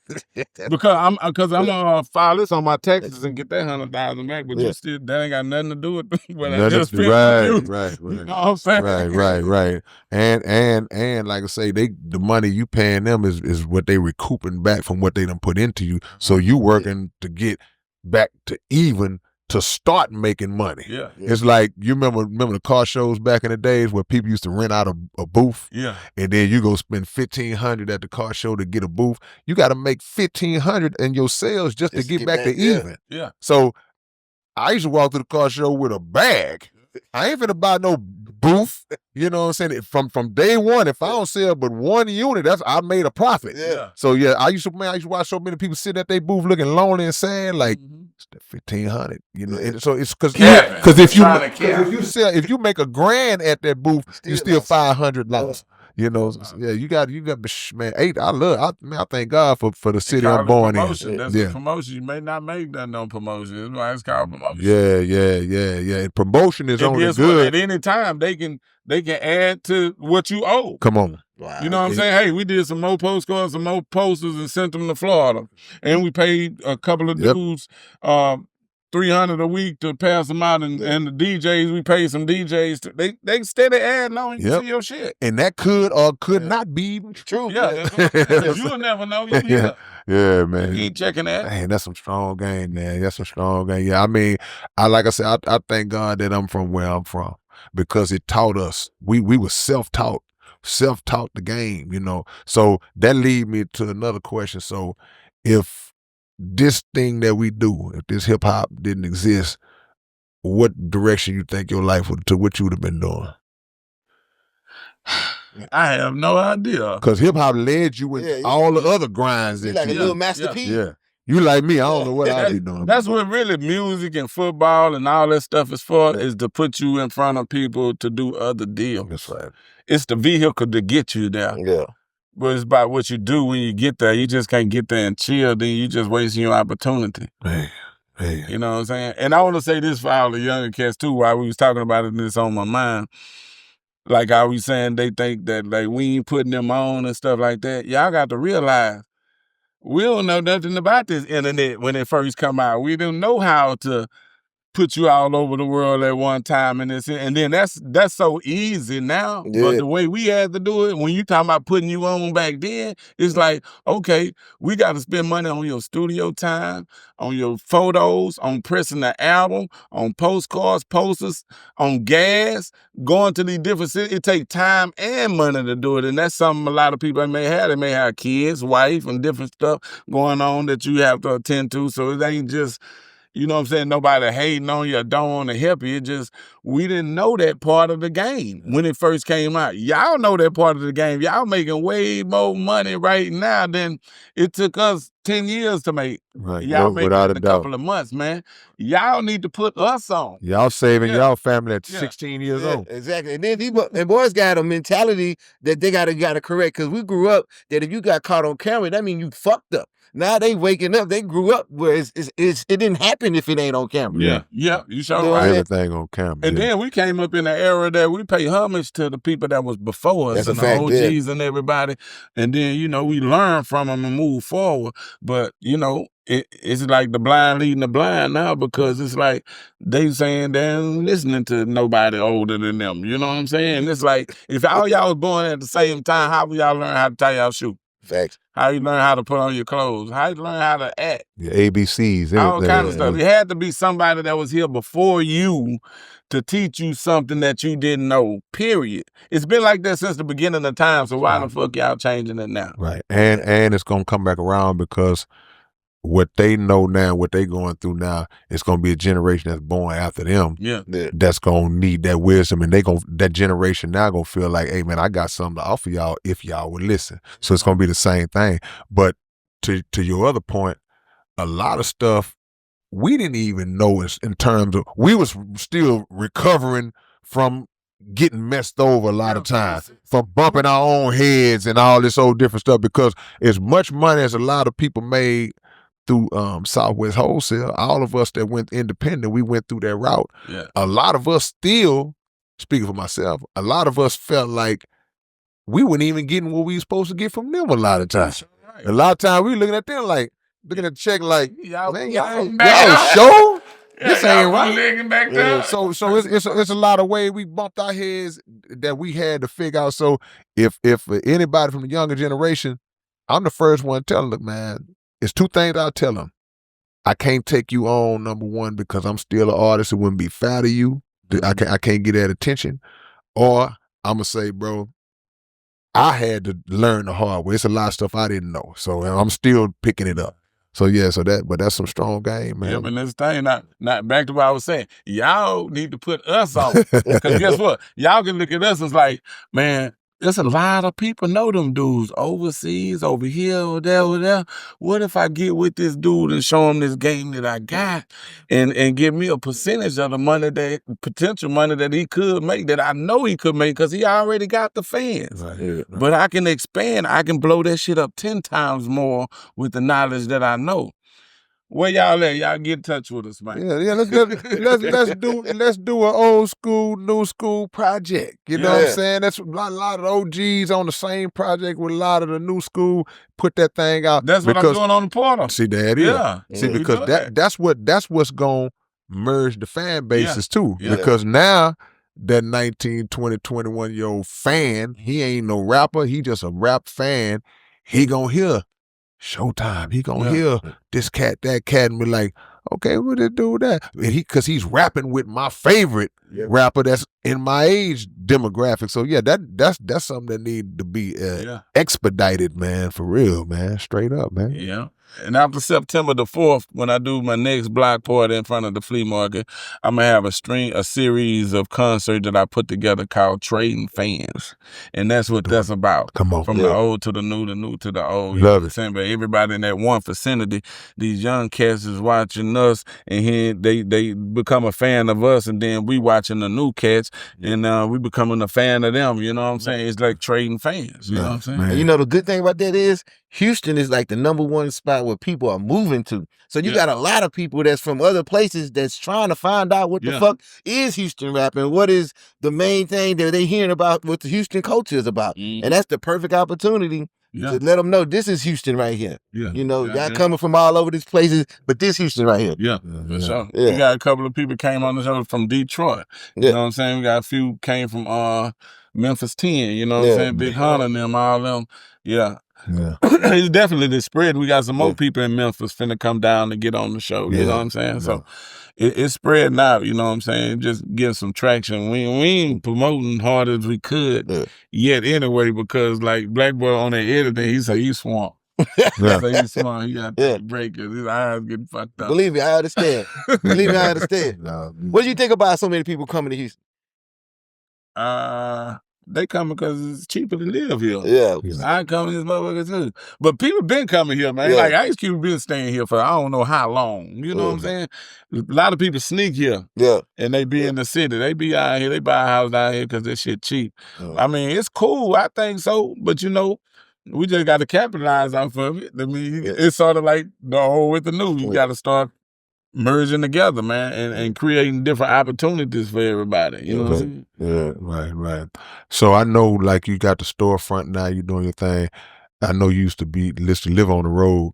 D: because I'm gonna file this on my taxes and get that $100,000 back. But you still, that ain't got nothing to do with what I just spent.
B: Right.
D: You know what I'm saying?
B: Right. And like I say, the money you paying them is what they recouping back from what they done put into you. So you working to get back to even to start making money.
D: Yeah.
B: It's like, you remember the car shows back in the days where people used to rent out a booth?
D: Yeah.
B: And then you go spend $1,500 at the car show to get a booth. You got to make $1,500 in your sales just to get back to even.
D: Yeah.
B: So I used to walk to the car show with a bag. I ain't finna buy no booth. You know what I'm saying? From day one, if I don't sell but one unit, I made a profit.
C: Yeah.
B: So yeah, I used to watch so many people sitting at their booth looking lonely and sad, like it's that $1,500. You know, and so it's because if you make $1,000 at that booth, you still $500 lost. You know, yeah, you got, man. I thank God for the city I'm born in.
D: That's a promotion. You may not make that no promotion. That's why it's called promotion.
B: Yeah. And promotion is only good.
D: At any time they can add to what you owe.
B: Come on.
C: Wow.
D: You know what I'm saying? Hey, we did some more postcards, some more posters, and sent them to Florida, and we paid a couple of dudes $300 a week to pass them out, and the DJs, we paid some DJs. They steady adding on to your shit.
B: And that could or could not be even true.
D: Yeah, you'll never know.
B: Yeah, man.
D: You keep checking that.
B: Man, that's some strong game, man. That's some strong game. Yeah, I mean, like I said, I thank God that I'm from where I'm from because it taught us. We were self-taught the game, you know. So that lead me to another question. So if this thing that we do, if this hip hop didn't exist, what direction you think your life would, to what you would have been doing?
D: I have no idea.
B: Because hip hop led you with all the other grinds that
C: like a little Master P.
B: Yeah. You like me, I don't know what I'd be doing.
D: That's what really music and football and all that stuff is for, is to put you in front of people to do other deals.
B: That's right.
D: It's the vehicle to get you there.
C: Yeah.
D: But it's about what you do when you get there. You just can't get there and chill, then you just wasting your opportunity.
B: Man.
D: You know what I'm saying? And I want to say this for all the younger cats too, while we was talking about it, and it's on my mind. Like I was saying, they think that like we ain't putting them on and stuff like that. Y'all got to realize, we don't know nothing about this internet when it first come out. We didn't know how to put you all over the world at one time, and then that's so easy now.
C: Yeah.
D: But the way we had to do it, when you talking about putting you on back then, it's like, okay, we got to spend money on your studio time, on your photos, on pressing the album, on postcards, posters, on gas, going to these different cities. It takes time and money to do it, and that's something a lot of people may have. They may have kids, wife, and different stuff going on that you have to attend to. So it ain't just, you know what I'm saying, nobody hating on you or don't want to help you. It just, we didn't know that part of the game when it first came out. Y'all know that part of the game. Y'all making way more money right now than it took us 10 years to make.
B: Right.
D: Y'all making
B: without
D: it
B: a
D: in a
B: doubt.
D: couple of months, man. Y'all need to put us on.
B: Y'all saving y'all family at 16 years old.
C: Exactly. And then and boys got a mentality that they gotta correct, because we grew up that if you got caught on camera, that means you fucked up. Now they waking up. They grew up where it didn't happen if it ain't on camera.
D: Yeah, you sure
C: You know,
D: right.
B: Everything on camera.
D: And then we came up in an era that we pay homage to the people that was before us,
C: That's a
D: and
C: fact,
D: the OGs and everybody. And then, you know, we learn from them and move forward. But, you know, it's like the blind leading the blind now, because it's like they saying they ain't listening to nobody older than them. You know what I'm saying? It's like, if all y'all was born at the same time, how would y'all learn how to tie y'all shoe?
C: Facts.
D: How you learn how to put on your clothes? How you learn how to act?
B: Your ABCs.
D: All kind of stuff. It had to be somebody that was here before you to teach you something that you didn't know, period. It's been like that since the beginning of time, so why the fuck y'all changing it now?
B: Right. And it's going to come back around, because what they know now, what they going through now, it's going to be a generation that's born after them.
D: Yeah.
B: That's going to need that wisdom, and that generation now going to feel like, hey man, I got something to offer y'all if y'all would listen. So it's going to be the same thing. But to your other point, a lot of stuff we didn't even know in terms of, we was still recovering from getting messed over a lot of times, from bumping our own heads and all this old different stuff, because as much money as a lot of people made through Southwest Wholesale, all of us that went independent, we went through that route.
D: Yeah.
B: A lot of us still, speaking for myself, a lot of us felt like we weren't even getting what we were supposed to get from them a lot of times.
D: Right.
B: A lot of times we looking at them like, looking at the check like,
D: Y'all
B: sure? This ain't right.
D: Back there.
B: So it's a lot of ways we bumped our heads that we had to figure out. So if anybody from the younger generation, I'm the first one to tell them, look, man, it's two things I'll tell them. I can't take you on, number one, because I'm still an artist. It wouldn't be fair to you. I can't get that attention. Or I'm going to say, bro, I had to learn the hard way. It's a lot of stuff I didn't know. So I'm still picking it up. So yeah, but that's some strong game, man.
D: Yeah, but this thing, not back to what I was saying. Y'all need to put us on. Because guess what? Y'all can look at us as like, man, there's a lot of people know them dudes overseas, over here, over there. What if I get with this dude and show him this game that I got and give me a percentage of the money potential money that he could make, that I know he could make because he already got the fans.
B: Right.
D: But I can expand. I can blow that shit up 10 times more with the knowledge that I know. Where y'all at? Y'all get in touch with us, man.
B: Yeah. Let's do an old school, new school project. You know what I'm saying? That's a lot of OGs on the same project with a lot of the new school. Put that thing out.
D: That's what I'm doing on the portal.
B: See, that is.
D: Yeah.
B: See, because that's what's gonna merge the fan bases too.
D: Yeah.
B: Because now that 19, 20, 21-year-old fan, he ain't no rapper. He just a rap fan. He gonna hear Showtime. He gonna hear this cat, that cat, and be like, okay, what did do that? And because he's rapping with my favorite rapper that's in my age demographic. So yeah, that's something that need to be expedited, man, for real, man, straight up, man.
D: Yeah. And after September the 4th, when I do my next block party in front of the flea market, I'm going to have a series of concerts that I put together called Trading Fans. And that's what that's about.
B: Come on.
D: From the old to the new to the old.
B: Love it.
D: But everybody in that one vicinity, these young cats is watching us, and here they become a fan of us, and then we watching the new cats, and we becoming a fan of them. You know what I'm saying? It's like trading fans. You know what I'm saying?
C: And you know, the good thing about that is Houston is like the #1 spot where people are moving to. So you got a lot of people that's from other places that's trying to find out what the fuck is Houston rapping, what is the main thing that they hearing about, what the Houston culture is about. And that's the perfect opportunity to let them know this is Houston right here.
D: Yeah.
C: You know, y'all coming from all over these places, but this Houston right here.
D: Yeah, for sure. We got a couple of people came on the show from Detroit. You know what I'm saying? We got a few came from Memphis 10, you know what I'm saying? Big Hunter and them, all them. Yeah. It's definitely the spread. We got some more people in Memphis finna come down to get on the show. You know what I'm saying? So it's spreading out, you know what I'm saying? Just getting some traction. We ain't promoting hard as we could yet anyway, because like Black Boy on that editing, he say he's swamped. He's smart. He got to break because his eyes getting fucked up.
C: Believe me, I understand. Believe me, I understand. What do you think about so many people coming to Houston?
D: They coming because it's cheaper to live here.
C: Yeah.
D: I come to this motherfucker too. But people been coming here, man. Like Ice Cube been staying here for I don't know how long. You know what I'm saying? A lot of people sneak here.
C: Yeah.
D: And they be in the city. They be out here. They buy a house down here because this shit cheap. I mean, it's cool. I think so. But you know, we just got to capitalize off of it. I mean, it's sort of like the old with the new. You got to start merging together, man, and creating different opportunities for everybody. You know what I'm saying?
B: Right. So I know, like, you got the storefront now. You doing your thing. I know you used to live on the road.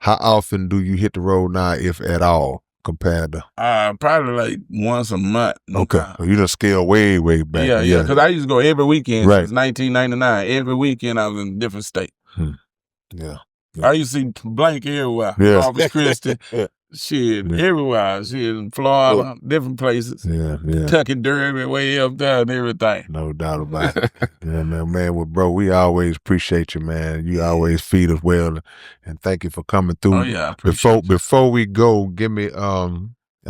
B: How often do you hit the road now, if at all, compared to?
D: Probably like once a month.
B: Okay, you done scale way back.
D: Yeah. Because I used to go every weekend since 1999. Every weekend I was in a different state.
B: Yeah.
D: I used to see blank everywhere.
B: Yeah.
D: Corpus Christi. Shit, everywhere. Shit, in Florida, different places.
B: Yeah.
D: Kentucky Derby, way up there and everything.
B: No doubt about it. Yeah, man. Well, bro, we always appreciate you, man. You always feed us well, and thank you for coming through.
D: Oh yeah.
B: Before we go, give me I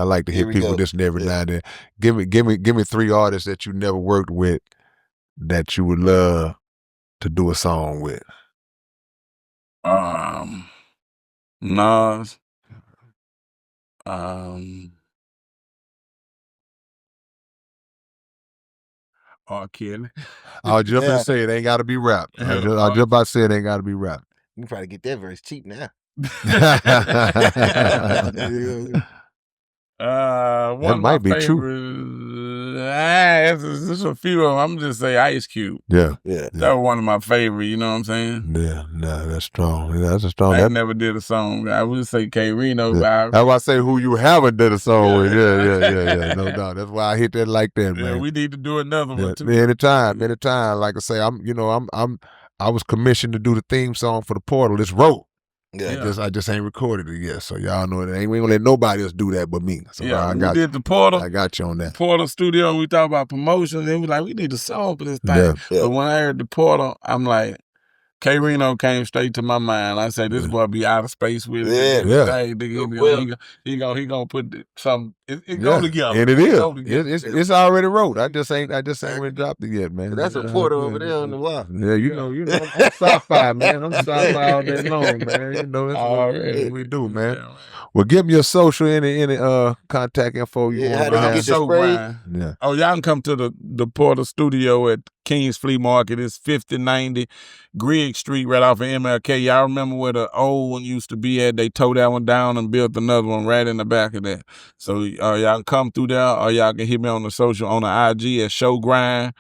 B: like to hit people this and every now and then. Give me 3 artists that you never worked with that you would love to do a song with.
D: Nas. R. Kelly.
B: I was just gonna say it ain't gotta be rap. I was just about to say it ain't gotta be rap.
C: You can probably get that verse cheap now.
D: One
B: might
D: of my
B: be true.
D: There's a few of them. I'm just say Ice Cube.
B: Yeah.
D: That was one of my favorite. You know what I'm saying?
B: Yeah, no, that's strong. That's a strong.
D: I never did a song. I would say K Reno.
B: That's why I say who you haven't did a song with. Yeah. No doubt. That's why I hit that like that, man.
D: We need to do another one too.
B: Anytime. Like I say, I was commissioned to do the theme song for the Portal. It's Road.
C: Yeah.
B: I just ain't recorded it yet. So y'all know it. We ain't gonna let nobody else do that but me. So
D: Yeah,
B: I
D: we
B: got
D: did the Portal.
B: I got you on that.
D: Portal Studio. We thought about promotion. Then we like, we need a song for this thing.
B: Yeah.
D: But when I heard the Portal, I'm like, K Reno came straight to my mind. I said, this boy be out of space with it. He gonna put some. It go together.
B: And it is.
D: Go together.
B: It's already wrote. I just ain't really dropped it yet, man.
C: That's a Porter over there on the wall.
B: Yeah, you know, I'm sci-fi, man. I'm sci-fi all day long, man. You know, that's what we do, man.
D: Yeah,
B: Well, give me your social, any contact info you want to have.
C: Get spray?
B: Yeah.
D: Oh, y'all can come to the Porter Studio at King's Flea Market. It's 5090 Grigg Street, right off of MLK. Y'all remember where the old one used to be at? They tore that one down and built another one right in the back of that. So y'all can come through there, or y'all can hit me on the social, on the IG at Show Grind.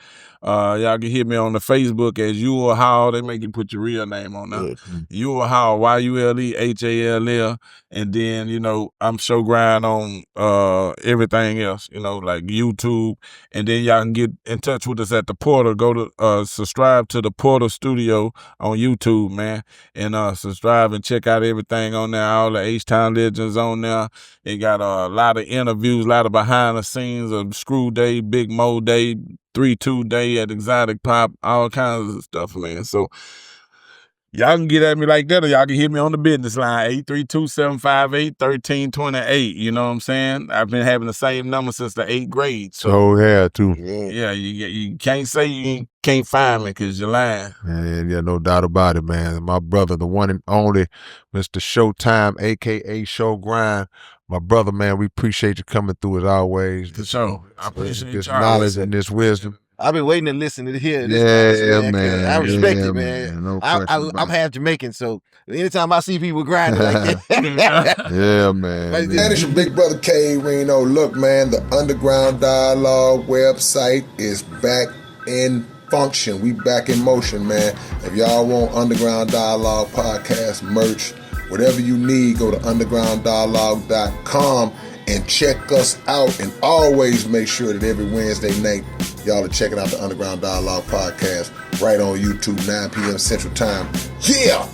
D: Y'all can hit me on the Facebook as Yule Hall. They make you put your real name on there. Yule Hall, YULEHALL. And then, you know, I'm Show Grind on everything else, you know, like YouTube. And then y'all can get in touch with us at the Porter. Go to subscribe to the Porter Studio on YouTube, man. And subscribe and check out everything on there. All the H-Town legends on there. It got a lot of interviews, a lot of behind the scenes of Screw Day, Big Mo Day, 3-2 Day at Exotic Pop, all kinds of stuff, man. So y'all can get at me like that, or y'all can hit me on the business line, 832-758-1328. You know what I'm saying? I've been having the same number since the 8th grade. So
B: yeah, too.
D: Yeah, you can't say you can't find me because you're lying.
B: Yeah, no doubt about it, man. My brother, the one and only Mr. Showtime, a.k.a. Show Grind. My brother, man, we appreciate you coming through as always.
D: For sure. I appreciate
B: this
D: y'all.
B: knowledge and this wisdom.
C: I've been waiting to listen to hear this.
B: Man.
C: I respect it, man.
B: No
C: I'm half Jamaican, so anytime I see people grinding like that.
B: Yeah, man.
A: Man, it's your big brother K Reno. Look, man, the Underground Dialogue website is back in function. We back in motion, man. If y'all want Underground Dialogue podcast merch, whatever you need, go to undergrounddialogue.com and check us out. And always make sure that every Wednesday night, y'all are checking out the Underground Dialogue podcast right on YouTube, 9 p.m. Central Time. Yeah!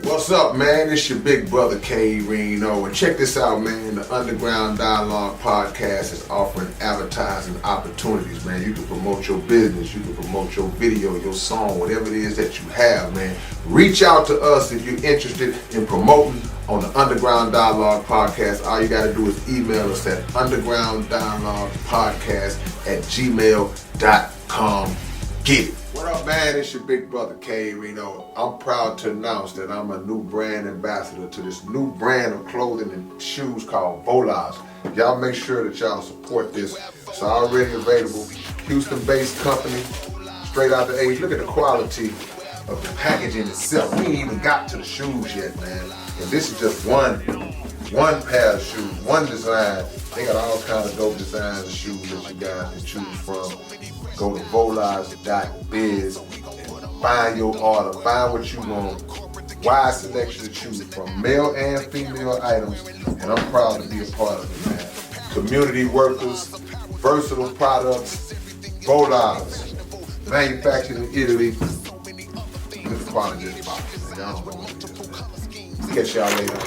A: What's up, man? It's your big brother K Reno, and check this out, man. The Underground Dialogue podcast is offering advertising opportunities, man. You can promote your business, you can promote your video, your song, whatever it is that you have, man. Reach out to us if you're interested in promoting on the Underground Dialogue podcast. All you got to do is email us at undergrounddialoguepodcast@gmail.com. Get it. What up, man? It's your big brother K Reno. I'm proud to announce that I'm a new brand ambassador to this new brand of clothing and shoes called Volas. Y'all make sure that y'all support this. It's already available. Houston-based company, straight out the A. Look at the quality of the packaging itself. We ain't even got to the shoes yet, man. And this is just one pair of shoes, one design. They got all kinds of dope designs of shoes that you guys can choose from. Go to volas.biz and find your order, find what you want. Wide selection to choose from, male and female items, and I'm proud to be a part of it, man. Community workers, versatile products, Volas, manufactured in Italy. Look at the quality of this box, man. Y'all don't know what it is. Catch y'all later.